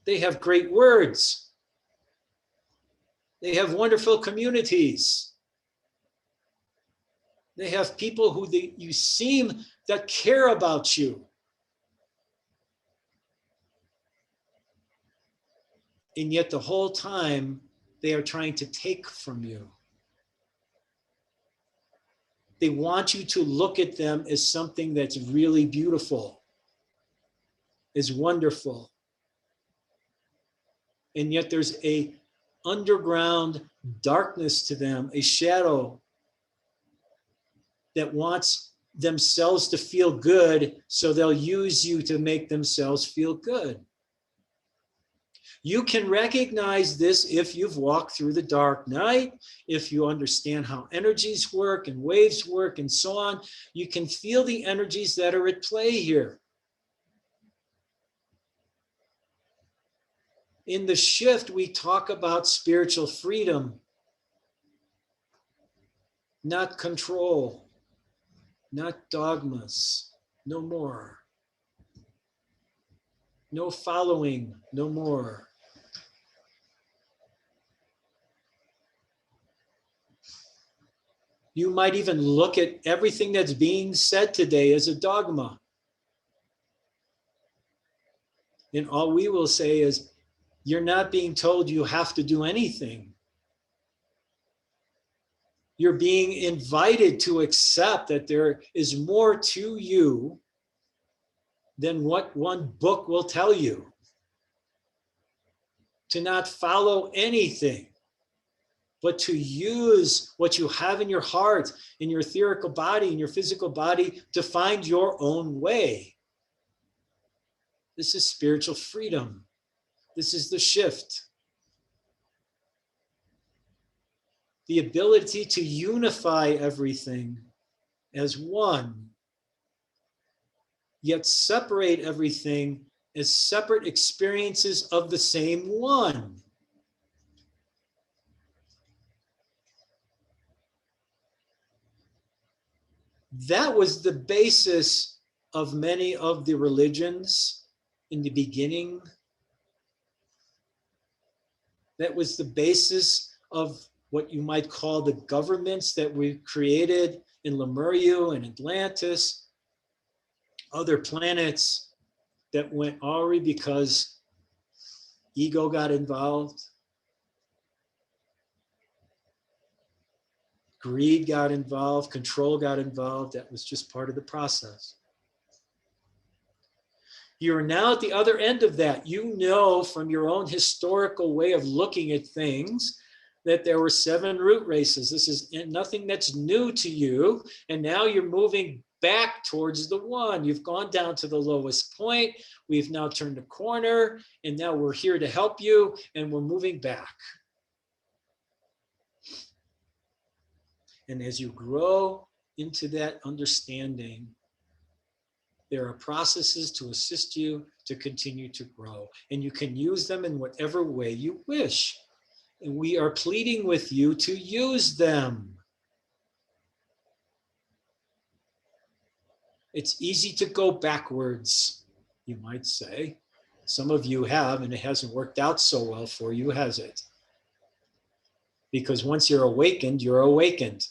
They have great words. They have wonderful communities. They have people who you seem that care about you. And yet the whole time they are trying to take from you. They want you to look at them as something that's really beautiful, is wonderful. And yet there's a underground darkness to them, a shadow that wants themselves to feel good, so they'll use you to make themselves feel good. You can recognize this if you've walked through the dark night, if you understand how energies work and waves work and so on. You can feel the energies that are at play here. In the shift, we talk about spiritual freedom, not control, not dogmas, no more. No following, no more. You might even look at everything that's being said today as a dogma. And all we will say is, you're not being told you have to do anything. You're being invited to accept that there is more to you than what one book will tell you. To not follow anything, but to use what you have in your heart, in your etherical body, in your physical body, to find your own way. This is spiritual freedom. This is the shift. The ability to unify everything as one, yet separate everything as separate experiences of the same one. That was the basis of many of the religions in the beginning. That was the basis of what you might call the governments that we created in Lemuria and Atlantis, other planets that went awry because Ego got involved. Greed got involved. Control got involved. That was just part of the process. You're now at the other end of that. You know from your own historical way of looking at things that there were 7 root races. This is nothing that's new to you. And now you're moving back towards the one. You've gone down to the lowest point. We've now turned a corner, and now we're here to help you, and we're moving back. And as you grow into that understanding, there are processes to assist you to continue to grow. And you can use them in whatever way you wish. And we are pleading with you to use them. It's easy to go backwards, you might say. Some of you have, and it hasn't worked out so well for you, has it? Because once you're awakened, you're awakened.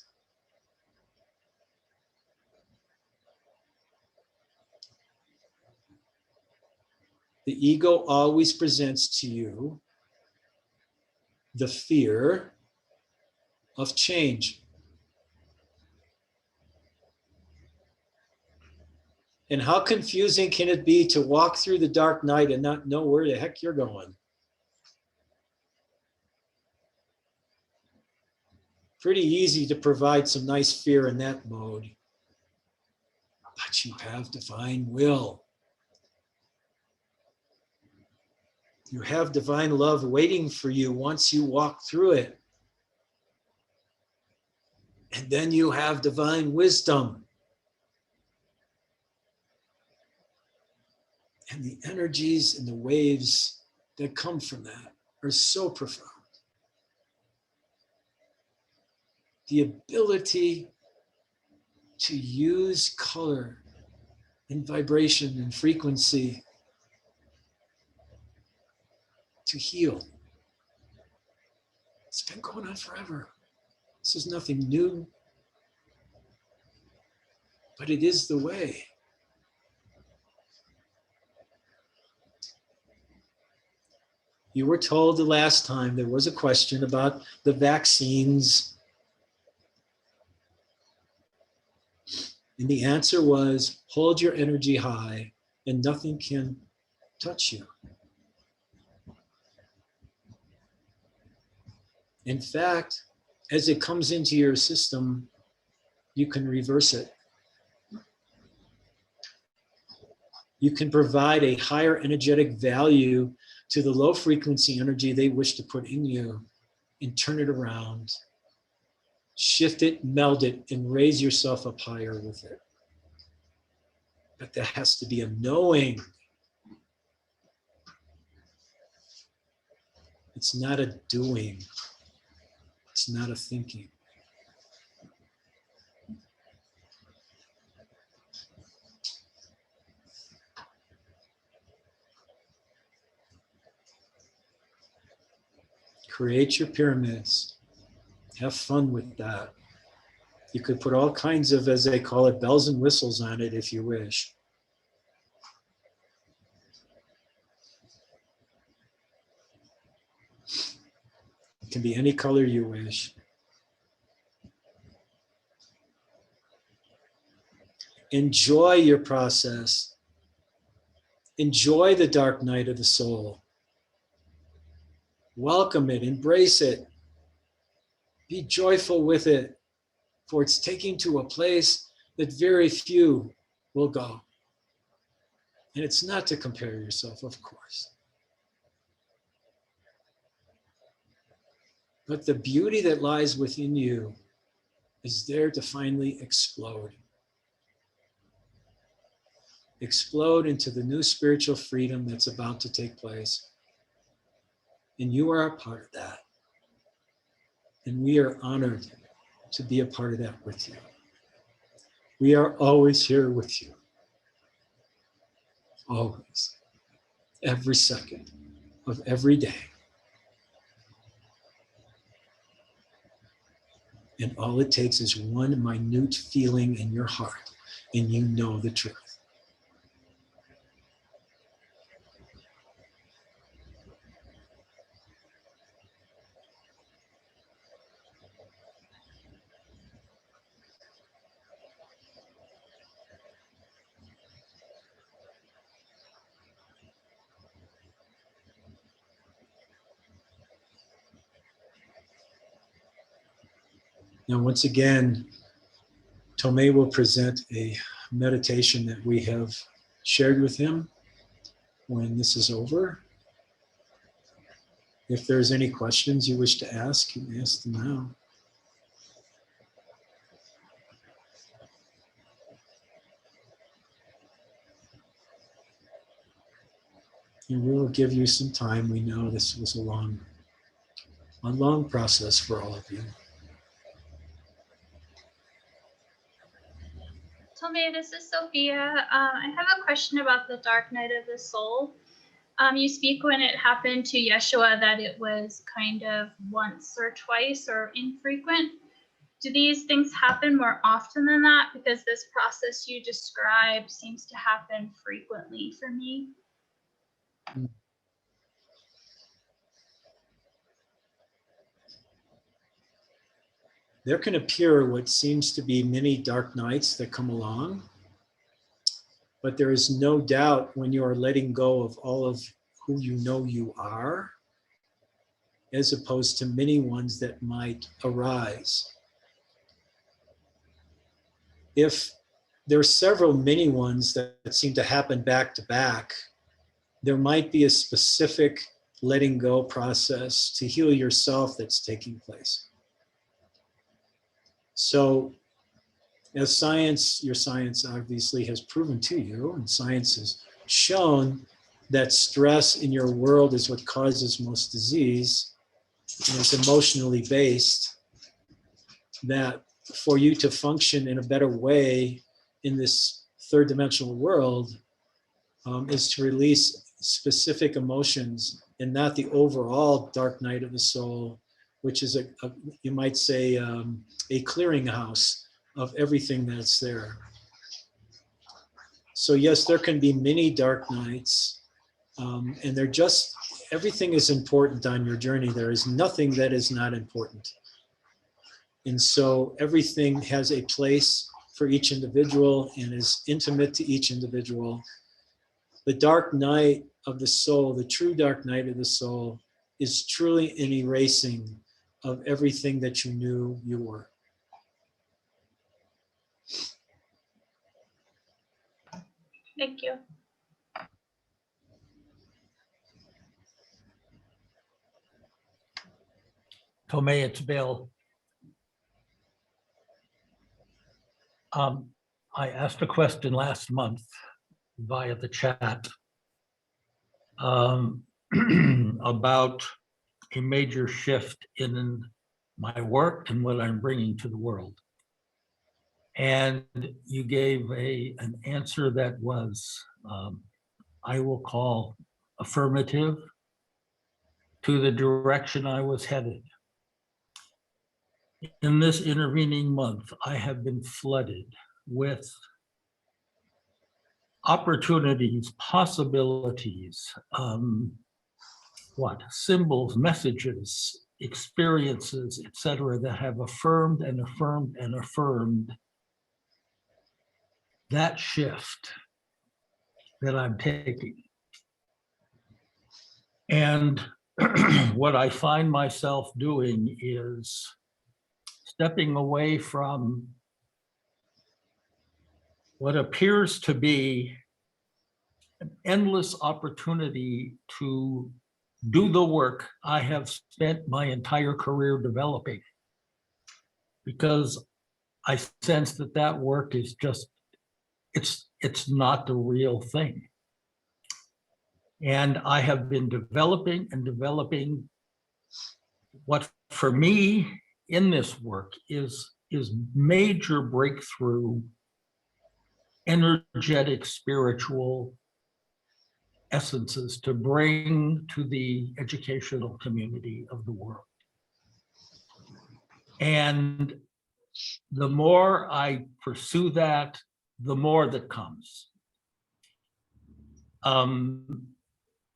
The ego always presents to you the fear of change. And how confusing can it be to walk through the dark night and not know where the heck you're going? Pretty easy to provide some nice fear in that mode. But you have divine will. You have divine love waiting for you once you walk through it. And then you have divine wisdom. And the energies and the waves that come from that are so profound. The ability to use color and vibration and frequency to heal. It's been going on forever. This is nothing new, but it is the way. You were told the last time there was a question about the vaccines. And the answer was, hold your energy high and nothing can touch you. In fact, as it comes into your system, you can reverse it. You can provide a higher energetic value to the low frequency energy they wish to put in you and turn it around, shift it, meld it, and raise yourself up higher with it. But there has to be a knowing. It's not a doing. It's not a thinking. Create your pyramids. Have fun with that. You could put all kinds of, as they call it, bells and whistles on it if you wish. It can be any color you wish. Enjoy your process. Enjoy the dark night of the soul. Welcome it, embrace it. Be joyful with it, for it's taking to a place that very few will go. And it's not to compare yourself, of course. But the beauty that lies within you is there to finally explode. Explode into the new spiritual freedom that's about to take place. And you are a part of that. And we are honored to be a part of that with you. We are always here with you. Always. Every second of every day. And all it takes is one minute feeling in your heart, and you know the truth. Now, once again, Tomei will present a meditation that we have shared with him when this is over. If there's any questions you wish to ask, you may ask them now. And we will give you some time. We know this was a long process for all of you. Tomei, this is Sophia. I have a question about the dark night of the soul. You speak when it happened to Yeshua that it was kind of once or twice or infrequent. Do these things happen more often than that? Because this process you describe seems to happen frequently for me. There can appear what seems to be many dark nights that come along, but there is no doubt when you are letting go of all of who you know you are, as opposed to many ones that might arise. If there are several mini ones that seem to happen back to back, there might be a specific letting go process to heal yourself that's taking place. So as science, your science obviously has proven to you, and science has shown that stress in your world is what causes most disease, and it's emotionally based, that for you to function in a better way in this third dimensional world is to release specific emotions and not the overall dark night of the soul, which is you might say, a clearinghouse of everything that's there. So yes, there can be many dark nights, and they're just, everything is important on your journey. There is nothing that is not important. And so everything has a place for each individual and is intimate to each individual. The dark night of the soul, the true dark night of the soul, is truly an erasing of everything that you knew you were. Thank you. Tomei, it's Bill. I asked a question last month via the chat about a major shift in my work and what I'm bringing to the world. And you gave an answer that was, I will call affirmative to the direction I was headed. In this intervening month, I have been flooded with opportunities, possibilities, symbols, messages, experiences, etc., that have affirmed and affirmed and affirmed that shift that I'm taking. And what I find myself doing is stepping away from what appears to be an endless opportunity to do the work I have spent my entire career developing, because I sense that that work is just, it's not the real thing. And I have been developing and developing what for me in this work is major breakthrough, energetic, spiritual essences to bring to the educational community of the world. And the more I pursue that, the more that comes.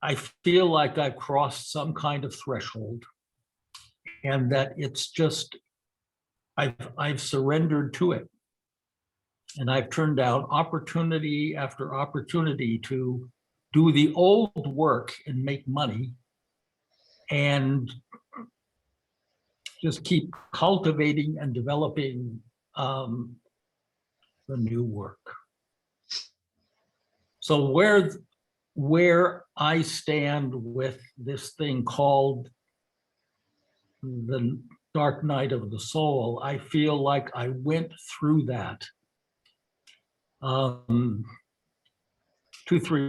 I feel like I've crossed some kind of threshold, and that it's just, I've surrendered to it. And I've turned down opportunity after opportunity to do the old work and make money. And just keep cultivating and developing the new work. So where I stand with this thing called the dark night of the soul, I feel like I went through that 2-3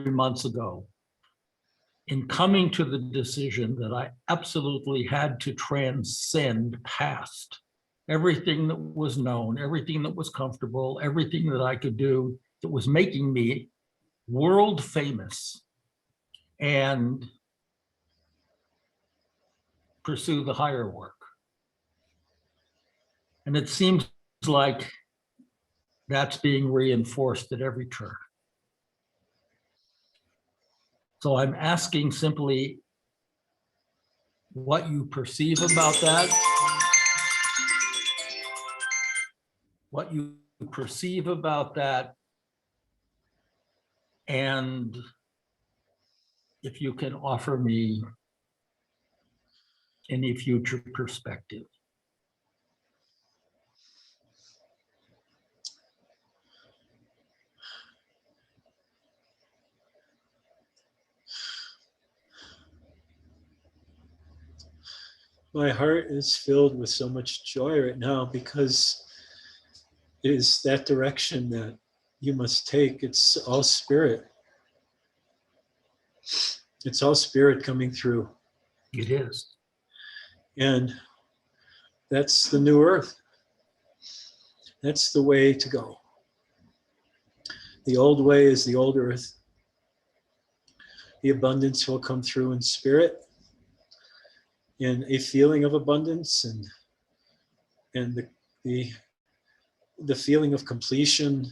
months ago, in coming to the decision that I absolutely had to transcend past everything that was known, everything that was comfortable, everything that I could do that was making me world famous, and pursue the higher work. And it seems like that's being reinforced at every turn. So I'm asking simply what you perceive about that, what you perceive about that, and if you can offer me any future perspective. My heart is filled with so much joy right now because it is that direction that you must take. It's all spirit. It's all spirit coming through. It is. And that's the new earth. That's the way to go. The old way is the old earth. The abundance will come through in spirit, in a feeling of abundance, and the feeling of completion,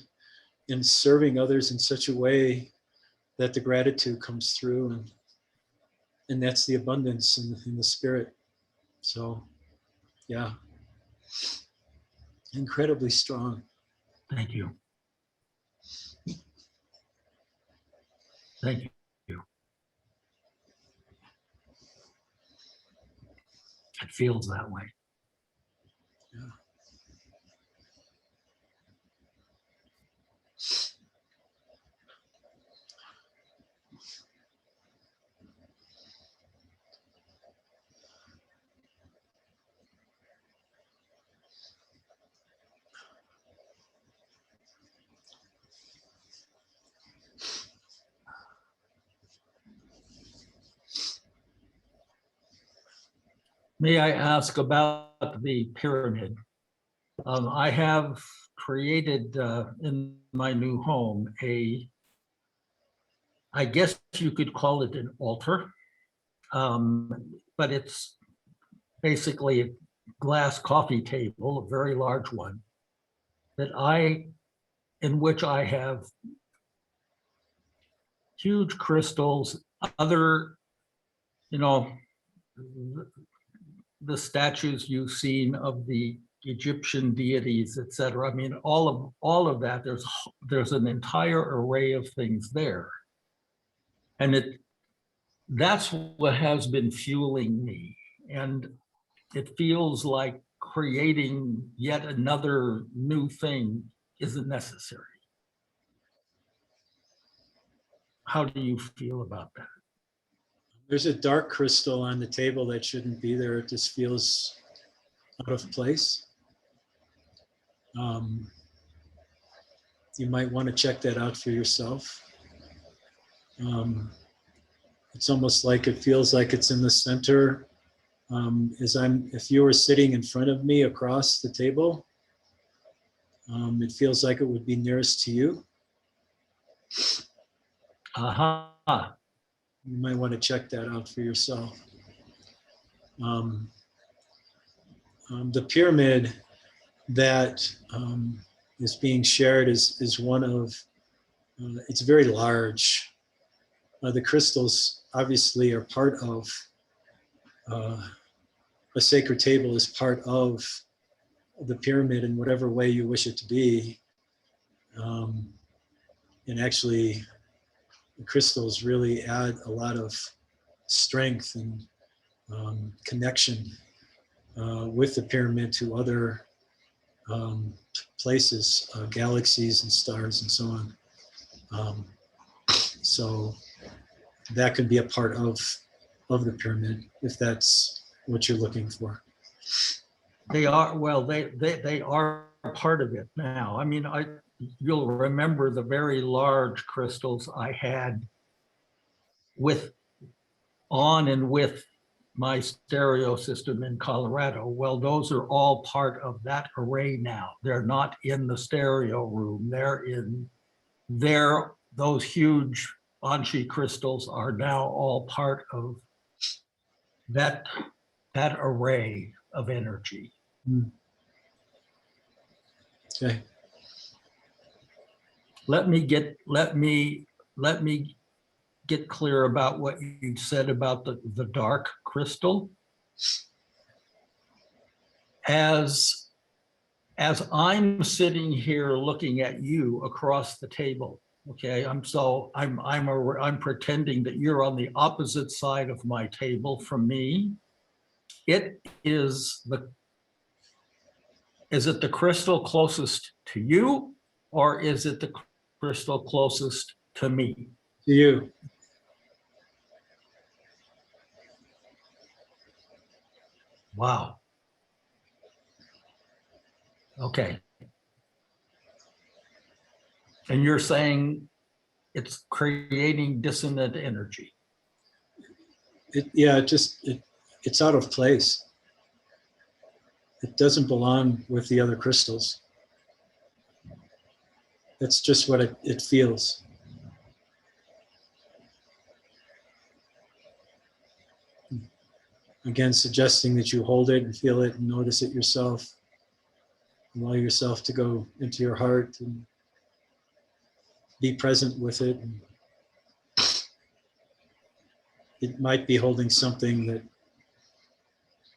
and serving others in such a way that the gratitude comes through, and that's the abundance in the spirit. So, yeah, incredibly strong. Thank you. Thank you. It feels that way. Yeah. May I ask about the pyramid? I have created in my new home I guess you could call it an altar, but it's basically a glass coffee table, a very large one, in which I have huge crystals, other, the statues you've seen of the Egyptian deities, etc. I mean, all of that. There's an entire array of things there, and that's what has been fueling me. And it feels like creating yet another new thing isn't necessary. How do you feel about that? There's a dark crystal on the table that shouldn't be there. It just feels out of place. You might want to check that out for yourself. It's almost like it feels like it's in the center. If you were sitting in front of me across the table, it feels like it would be nearest to you. Aha. You might want to check that out for yourself. The pyramid that is being shared is one of, it's very large. The crystals obviously are part of, a sacred table is part of the pyramid in whatever way you wish it to be. And actually, the crystals really add a lot of strength and connection with the pyramid to other places, galaxies and stars and so on. So that could be a part of the pyramid if that's what you're looking for. They are, well, they are part of it now. I mean, you'll remember the very large crystals I had on and with my stereo system in Colorado. Well, those are all part of that array now. They're not in the stereo room. Those huge Banshee crystals are now all part of that array of energy. Okay. Let me get clear about what you said about the dark crystal. As I'm sitting here looking at you across the table, okay, I'm pretending that you're on the opposite side of my table from me. Is it the crystal closest to you, or is it the crystal closest to me? To you. Wow. Okay. And you're saying it's creating dissonant energy. It's out of place. It doesn't belong with the other crystals. That's just what it feels. Again, suggesting that you hold it and feel it and notice it yourself. Allow yourself to go into your heart and be present with it. It might be holding something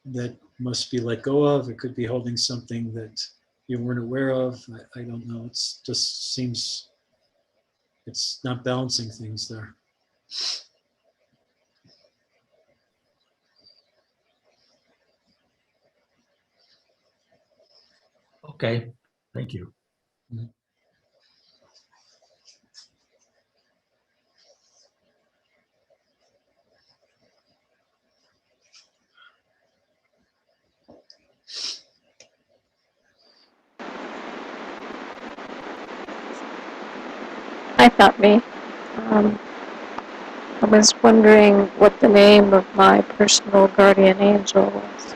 that must be let go of. It could be holding something that you weren't aware of. I don't know. It just seems it's not balancing things there. Okay, thank you. Hi, Fatmi. I was wondering what the name of my personal guardian angel was.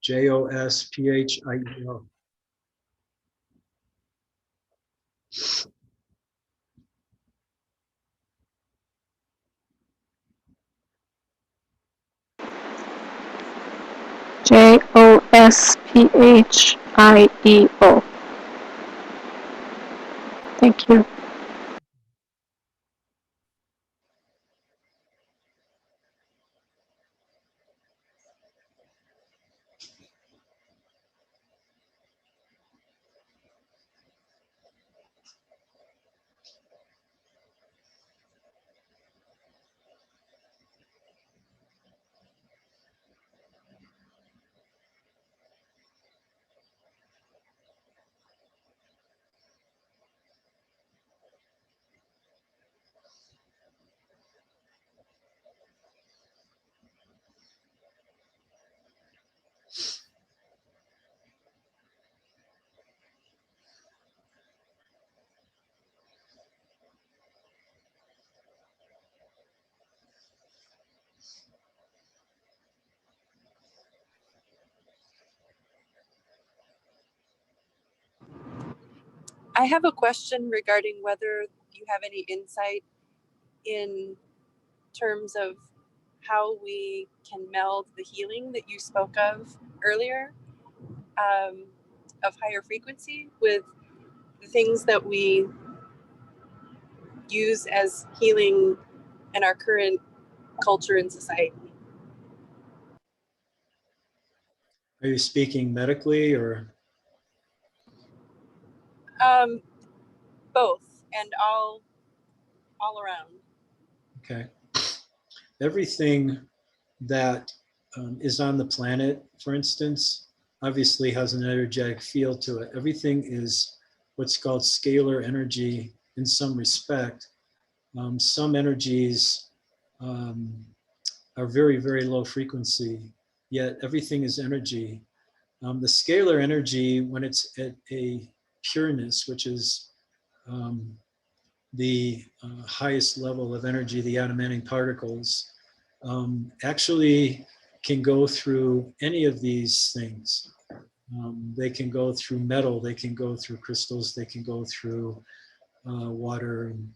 Josphio. Josphio. Thank you. I have a question regarding whether you have any insight in terms of how we can meld the healing that you spoke of earlier, of higher frequency, with the things that we use as healing in our current culture and society. Are you speaking medically or? Both and all around. Okay. Everything that is on the planet, for instance, obviously has an energetic field to it. Everything is what's called scalar energy in some respect. Some energies are very, very low frequency, yet everything is energy. The scalar energy, when it's at a pureness, which is the highest level of energy, the atom particles, actually can go through any of these things. They can go through metal, they can go through crystals, they can go through water, and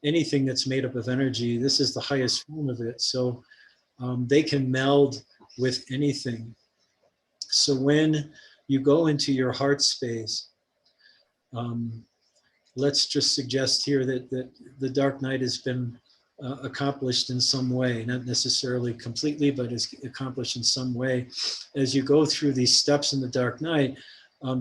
anything that's made up of energy. This is the highest form of it. So they can meld with anything. So when you go into your heart space, let's just suggest here that the dark night has been accomplished in some way, not necessarily completely, but is accomplished in some way. As you go through these steps in the dark night,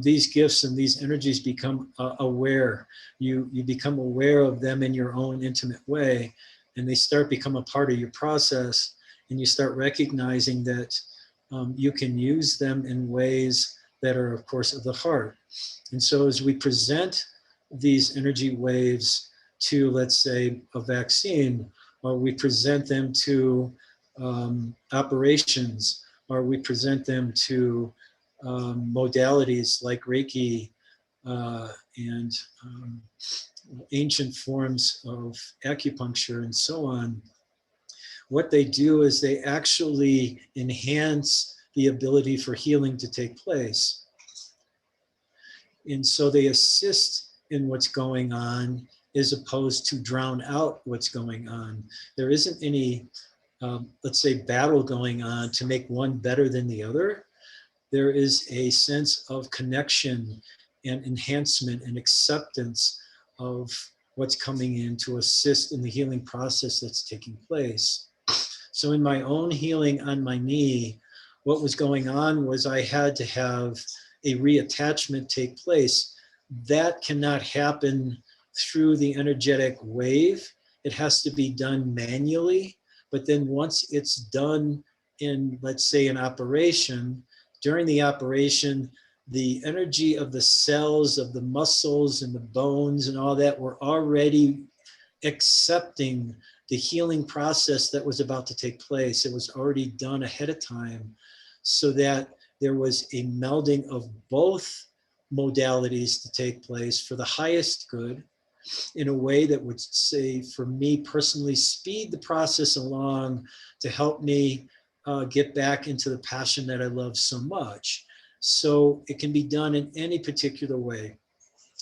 these gifts and these energies become aware. You become aware of them in your own intimate way, and they start become a part of your process, and you start recognizing that you can use them in ways that are, of course, of the heart. And so as we present these energy waves to, let's say, a vaccine, or we present them to operations, or we present them to modalities like Reiki and ancient forms of acupuncture and so on. What they do is they actually enhance the ability for healing to take place. And so they assist in what's going on as opposed to drown out what's going on. There isn't any, let's say, battle going on to make one better than the other. There is a sense of connection and enhancement and acceptance of what's coming in to assist in the healing process that's taking place. So in my own healing on my knee, what was going on was I had to have a reattachment take place. That cannot happen through the energetic wave. It has to be done manually. But then once it's done in, let's say, an operation, during the operation, the energy of the cells, of the muscles and the bones and all that were already accepting the healing process that was about to take place. It was already done ahead of time, so that there was a melding of both modalities to take place for the highest good, in a way that would say, for me personally, speed the process along to help me get back into the passion that I love so much. So it can be done in any particular way.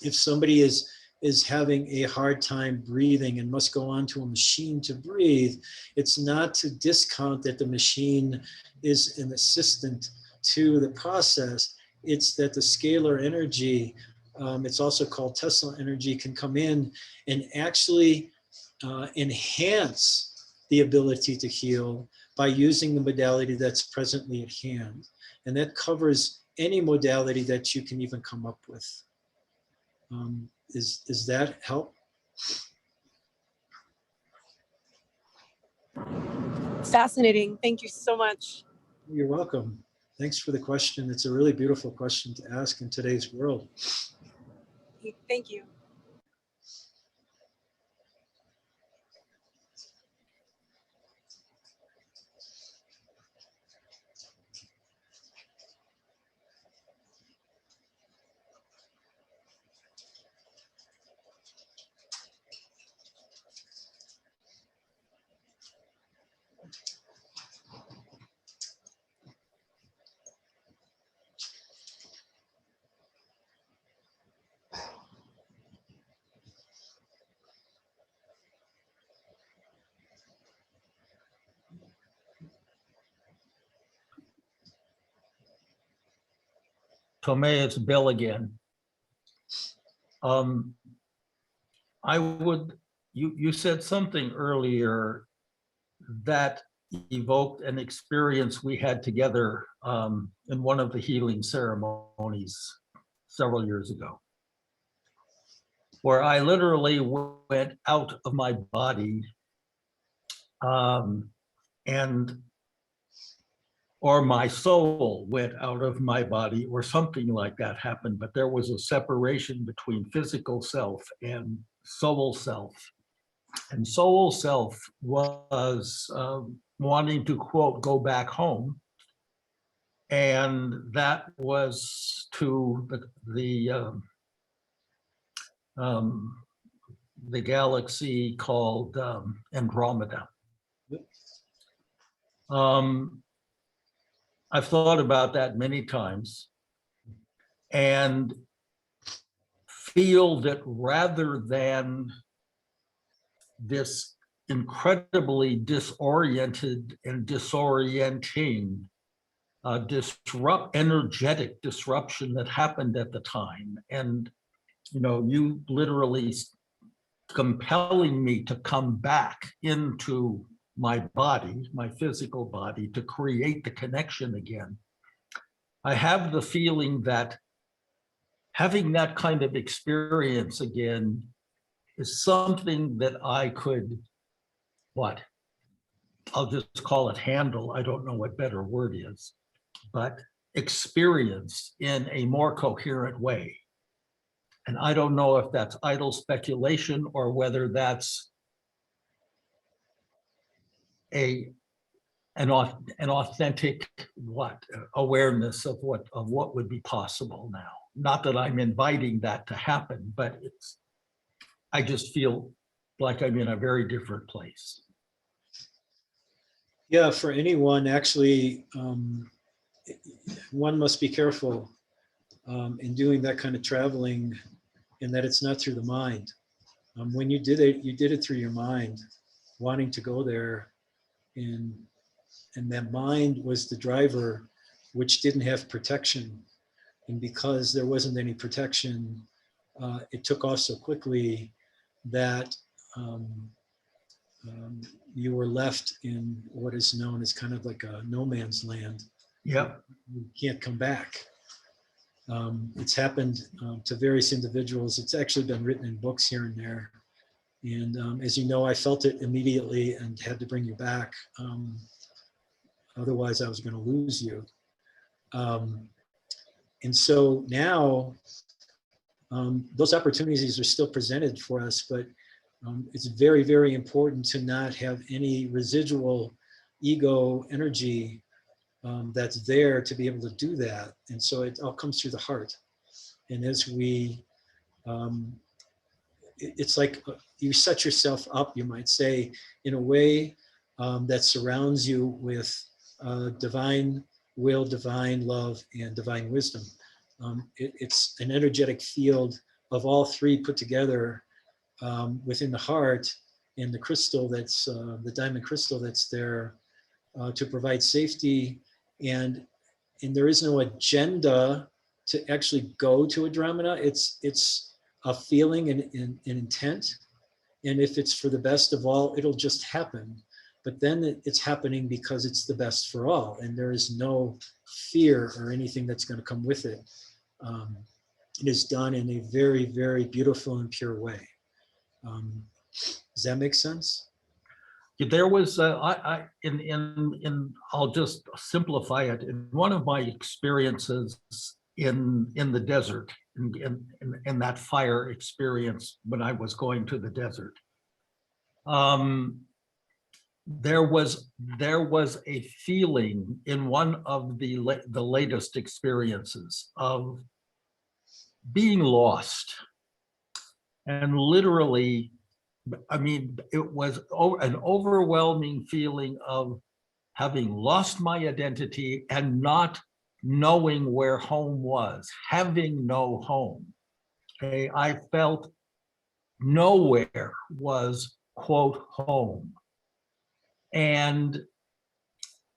If somebody is having a hard time breathing and must go onto a machine to breathe, it's not to discount that the machine is an assistant to the process. It's that the scalar energy, it's also called Tesla energy, can come in and actually enhance the ability to heal by using the modality that's presently at hand. And that covers any modality that you can even come up with. Is that help? Fascinating. Thank you so much. You're welcome. Thanks for the question. It's a really beautiful question to ask in today's world. Thank you. Tomei, it's Bill again. I would, you said something earlier that evoked an experience we had together in one of the healing ceremonies several years ago, where I literally went out of my body or my soul went out of my body, or something like that happened, but there was a separation between physical self and soul self. And soul self was wanting to, quote, go back home. And that was to the galaxy called Andromeda. I've thought about that many times and feel that rather than this incredibly disoriented and disorienting energetic disruption that happened at the time, and you literally compelling me to come back into my body, my physical body, to create the connection again. I have the feeling that having that kind of experience again is something that I could, I'll just call it handle. I don't know what better word is, but experience in a more coherent way. And I don't know if that's idle speculation or whether that's an authentic awareness of what would be possible now. Not that I'm inviting that to happen, but I just feel like I'm in a very different place. Yeah, for anyone, actually, one must be careful in doing that kind of traveling, in that it's not through the mind. When you did it through your mind, wanting to go there, and that mind was the driver, which didn't have protection. And because there wasn't any protection, it took off so quickly that you were left in what is known as kind of like a no man's land. Yep. You can't come back. It's happened to various individuals. It's actually been written in books here and there. And as you know, I felt it immediately and had to bring you back. Otherwise, I was going to lose you. And so now, those opportunities are still presented for us, but it's very, very important to not have any residual ego energy that's there to be able to do that. And so it all comes through the heart. And as we, it's like you set yourself up, you might say, in a way that surrounds you with divine will, divine love, and divine wisdom. It's an energetic field of all three put together within the heart, and the crystal that's the diamond crystal that's there to provide safety. And there is no agenda to actually go to Andromeda. It's a feeling and an intent. And if it's for the best of all, it'll just happen. But then it's happening because it's the best for all. And there is no fear or anything that's going to come with it. It is done in a very, very beautiful and pure way. Does that make sense? There was, I'll just simplify it. In one of my experiences in the desert, in that fire experience when I was going to the desert, there was a feeling in one of the latest experiences of being lost. And literally, I mean, it was an overwhelming feeling of having lost my identity and not knowing where home was, having no home. Okay, I felt nowhere was, quote, home. And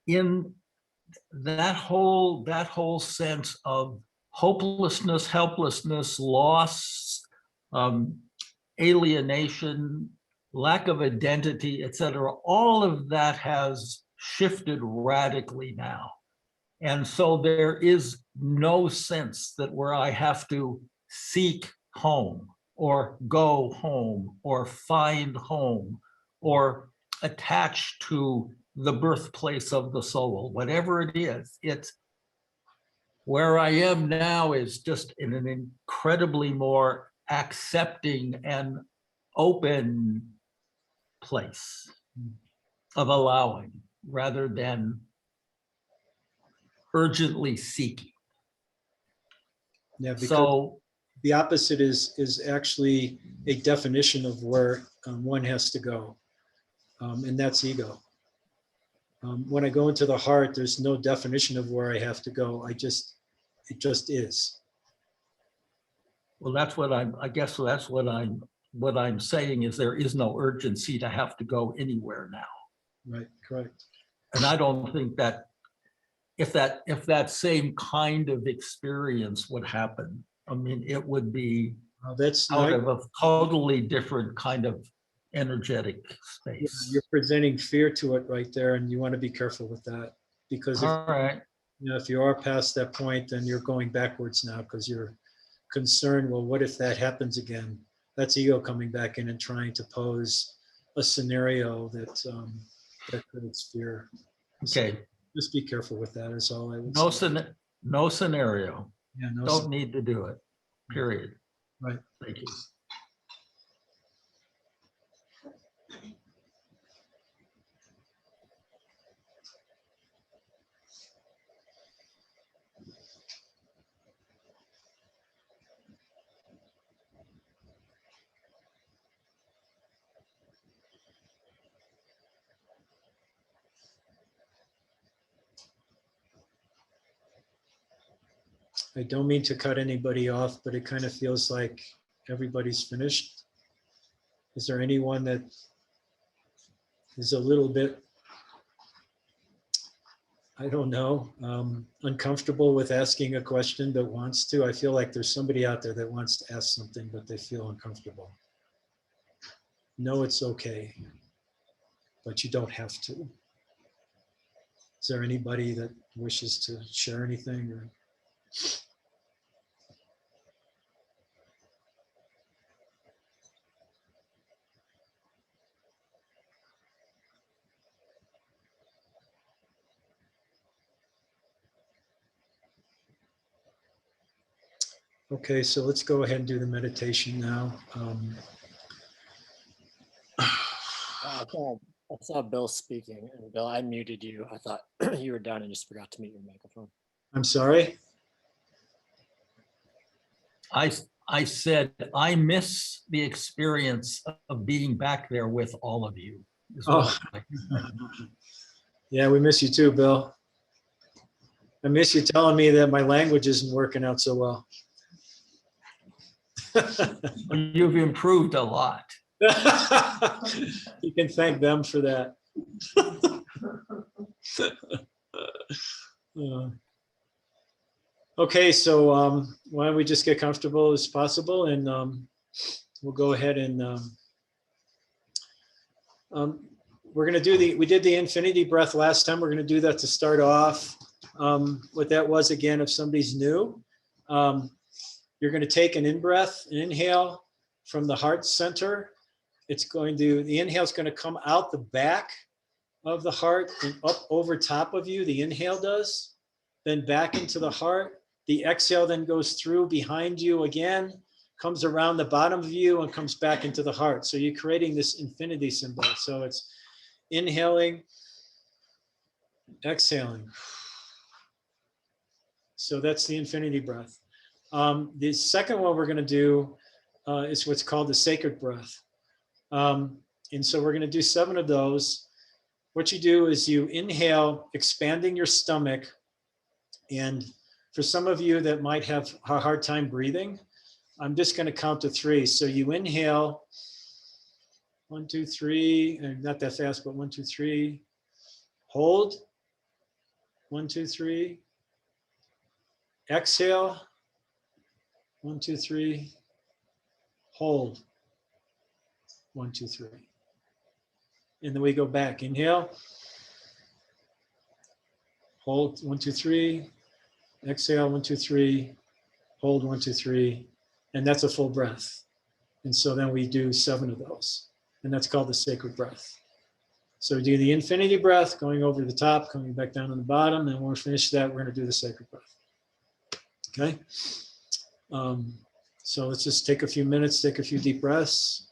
in that whole sense of hopelessness, helplessness, loss, alienation, lack of identity, etc., all of that has shifted radically now. And so there is no sense that where I have to seek home or go home or find home or attach to the birthplace of the soul, whatever it is. It's where I am now is just in an incredibly more accepting and open place of allowing rather than urgently seeking. Yeah, because So, the opposite is actually a definition of where one has to go, and that's ego. When I go into the heart, there's no definition of where I have to go. It just is. well, that's what I guess that's what I'm saying is there is no urgency to have to go anywhere now. Right, correct. And I don't think that if that same kind of experience would happen, I mean, it would be That's out not, of a totally different kind of energetic space. you're presenting fear to it right there, and you want to be careful with that, because All right. if you are past that point, then you're going backwards now because you're concerned, well, what if that happens again? That's ego coming back in and trying to pose a scenario that creates fear. So Okay. just be careful with that is all I would No say. no scenario. Yeah, no, Don't need to do it. Period. Right. Thank you. I don't mean to cut anybody off, but it kind of feels like everybody's finished. Is there anyone that is a little bit, I don't know, uncomfortable with asking a question but wants to? I feel like there's somebody out there that wants to ask something, but they feel uncomfortable. No, it's okay, but you don't have to. Is there anybody that wishes to share anything? Or? Okay, so let's go ahead and do the meditation now. I saw Bill speaking, and Bill, I muted you. I thought you were done and just forgot to mute your microphone. I'm sorry. I said, I miss the experience of being back there with all of you. is what I- Yeah, we miss you too, Bill. I miss you telling me that my language isn't working out so well. You've improved a lot. You can thank them for that. Okay, so why don't we just get comfortable as possible, and we'll go ahead and we're going to do we did the infinity breath last time. We're going to do that to start off. What that was, again, if somebody's new, you're going to take an in-breath, an inhale from the heart center. The inhale is going to come out the back of the heart and up over top of you. The inhale does, then back into the heart. The exhale then goes through behind you again, comes around the bottom of you and comes back into the heart. So you're creating this infinity symbol. So it's inhaling, exhaling. So that's the infinity breath. The second one we're going to do is what's called the sacred breath. And so we're going to do 7 of those. What you do is you inhale, expanding your stomach. And for some of you that might have a hard time breathing, I'm just going to count to 3. So you inhale, 1, 2, 3, and not that fast, but 1, 2, 3. Hold, 1, 2, 3. Exhale, 1, 2, 3. Hold, 1, 2, 3. And then we go back. Inhale, Hold, 1, 2, 3. Exhale, 1, 2, 3. Hold, 1, 2, 3. And that's a full breath. And so then we do 7 of those. And that's called the sacred breath. So we do the infinity breath, going over the top, coming back down on the bottom. And when we're finished that, we're going to do the sacred breath. Okay? So let's just take a few minutes, take a few deep breaths.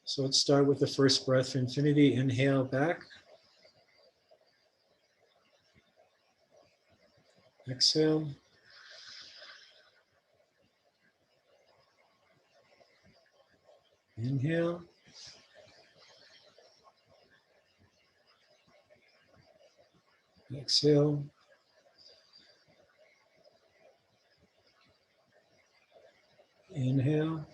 So let's start with the first breath for infinity. Inhale back. Exhale. Inhale. Exhale. Inhale.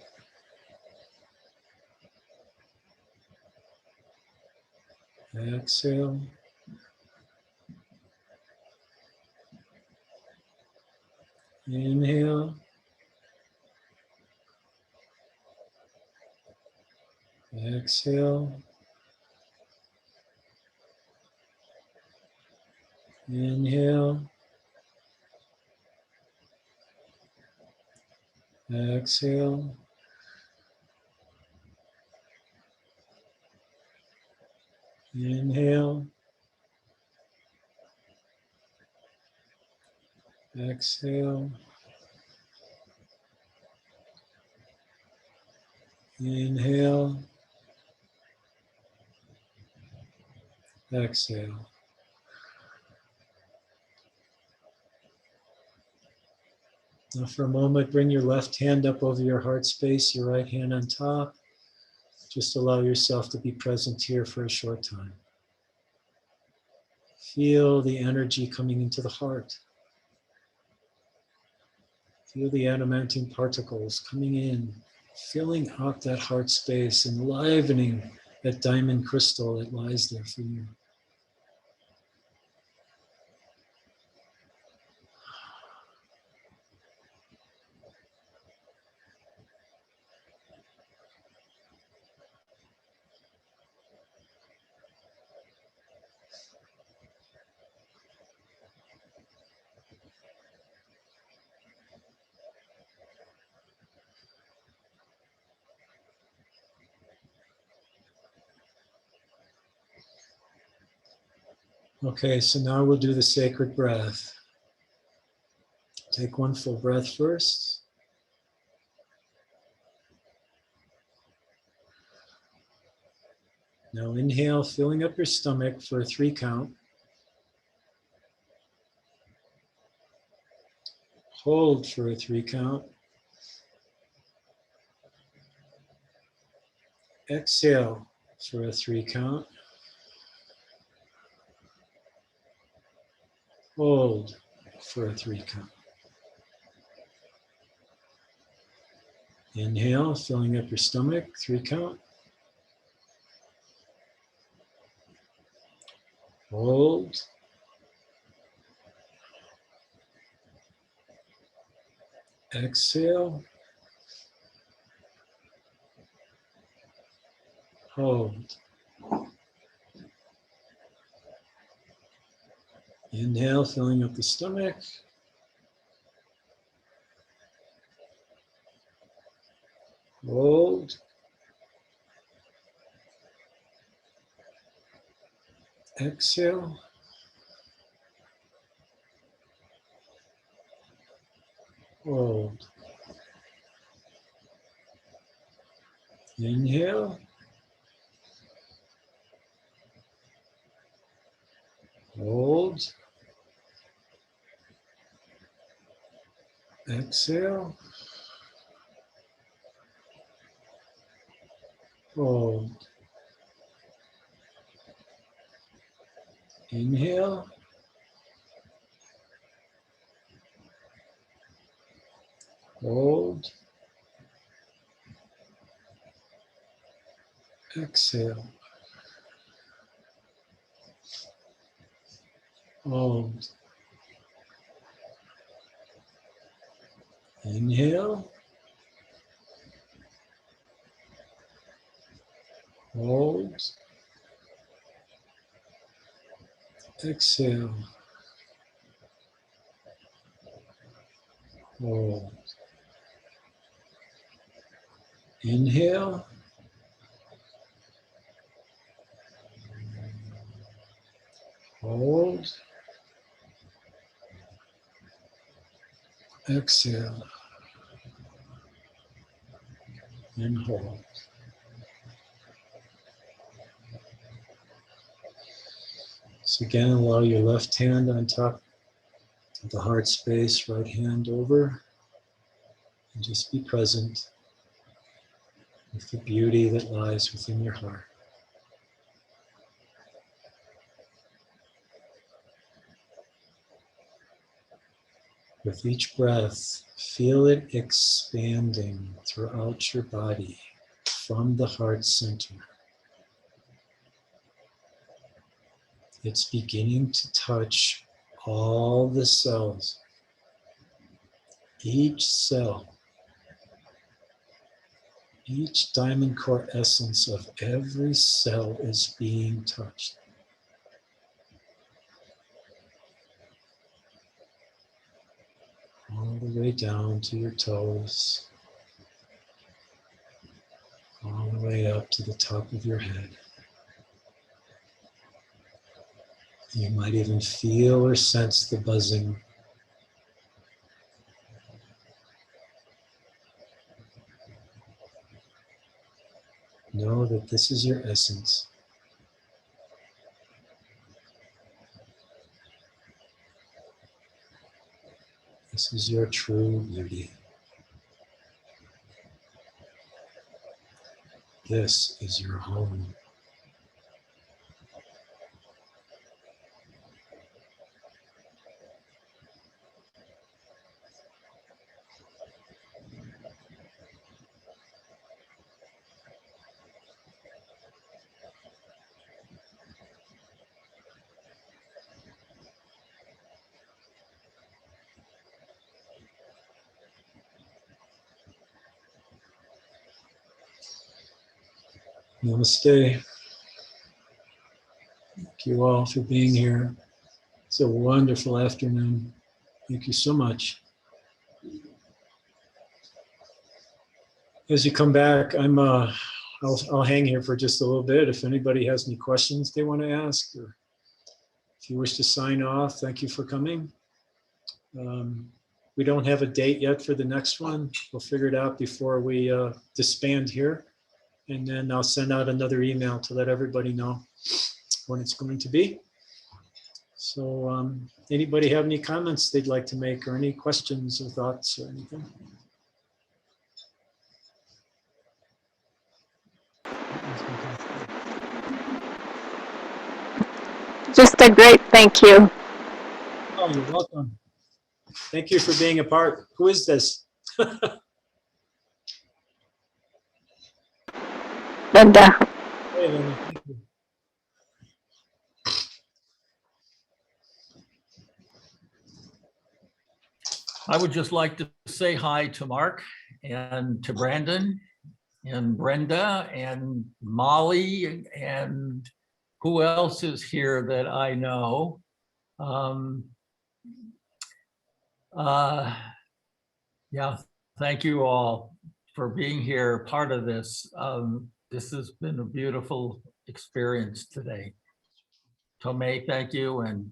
Exhale. Inhale. Exhale. Inhale. Exhale. Inhale. Exhale. Inhale. Exhale. Now for a moment, bring your left hand up over your heart space, your right hand on top. Just allow yourself to be present here for a short time. Feel the energy coming into the heart. Feel the adamantine particles coming in, filling up that heart space, enlivening that diamond crystal that lies there for you. Okay, so now we'll do the sacred breath. Take one full breath first. Now inhale, filling up your stomach for a 3 count. Hold for a 3 count. Exhale for a 3 count. Hold for a 3 count. Inhale, filling up your stomach, 3 count. Hold. Exhale. Hold. Inhale, filling up the stomach. Hold. Exhale. Hold. Inhale. Hold. Exhale. Hold. Inhale. Hold. Exhale. Hold. Inhale. Hold. Exhale. Hold. Inhale. Hold. Exhale. And hold. So again, allow your left hand on top of the heart space, right hand over, and just be present with the beauty that lies within your heart. With each breath, feel it expanding throughout your body from the heart center. It's beginning to touch all the cells. Each cell, each diamond core essence of every cell is being touched. All the way down to your toes, all the way up to the top of your head. You might even feel or sense the buzzing. Know that this is your essence. This is your true beauty. This is your home. Namaste. Thank you all for being here. It's a wonderful afternoon. Thank you so much. As you come back, I'll hang here for just a little bit. If anybody has any questions they want to ask, or if you wish to sign off, thank you for coming. We don't have a date yet for the next one. We'll figure it out before we disband here. And then I'll send out another email to let everybody know when it's going to be. So anybody have any comments they'd like to make, or any questions or thoughts or anything? Just a great thank you. Oh, you're welcome. Thank you for being a part. Who is this? Linda. Hey, Linda, thank you. I would just like to say hi to Mark and to Brandon and Brenda and Molly and who else is here that I know. Yeah, thank you all for being here, part of this. This has been a beautiful experience today. Tomei, thank you. And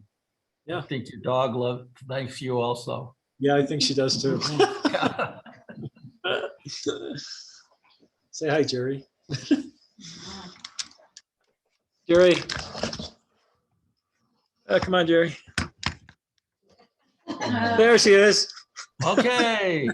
Yeah. I think your dog thanks you also. Yeah, I think she does too. Say hi, Jerry. Jerry. Come on, Jerry. There she is. Okay.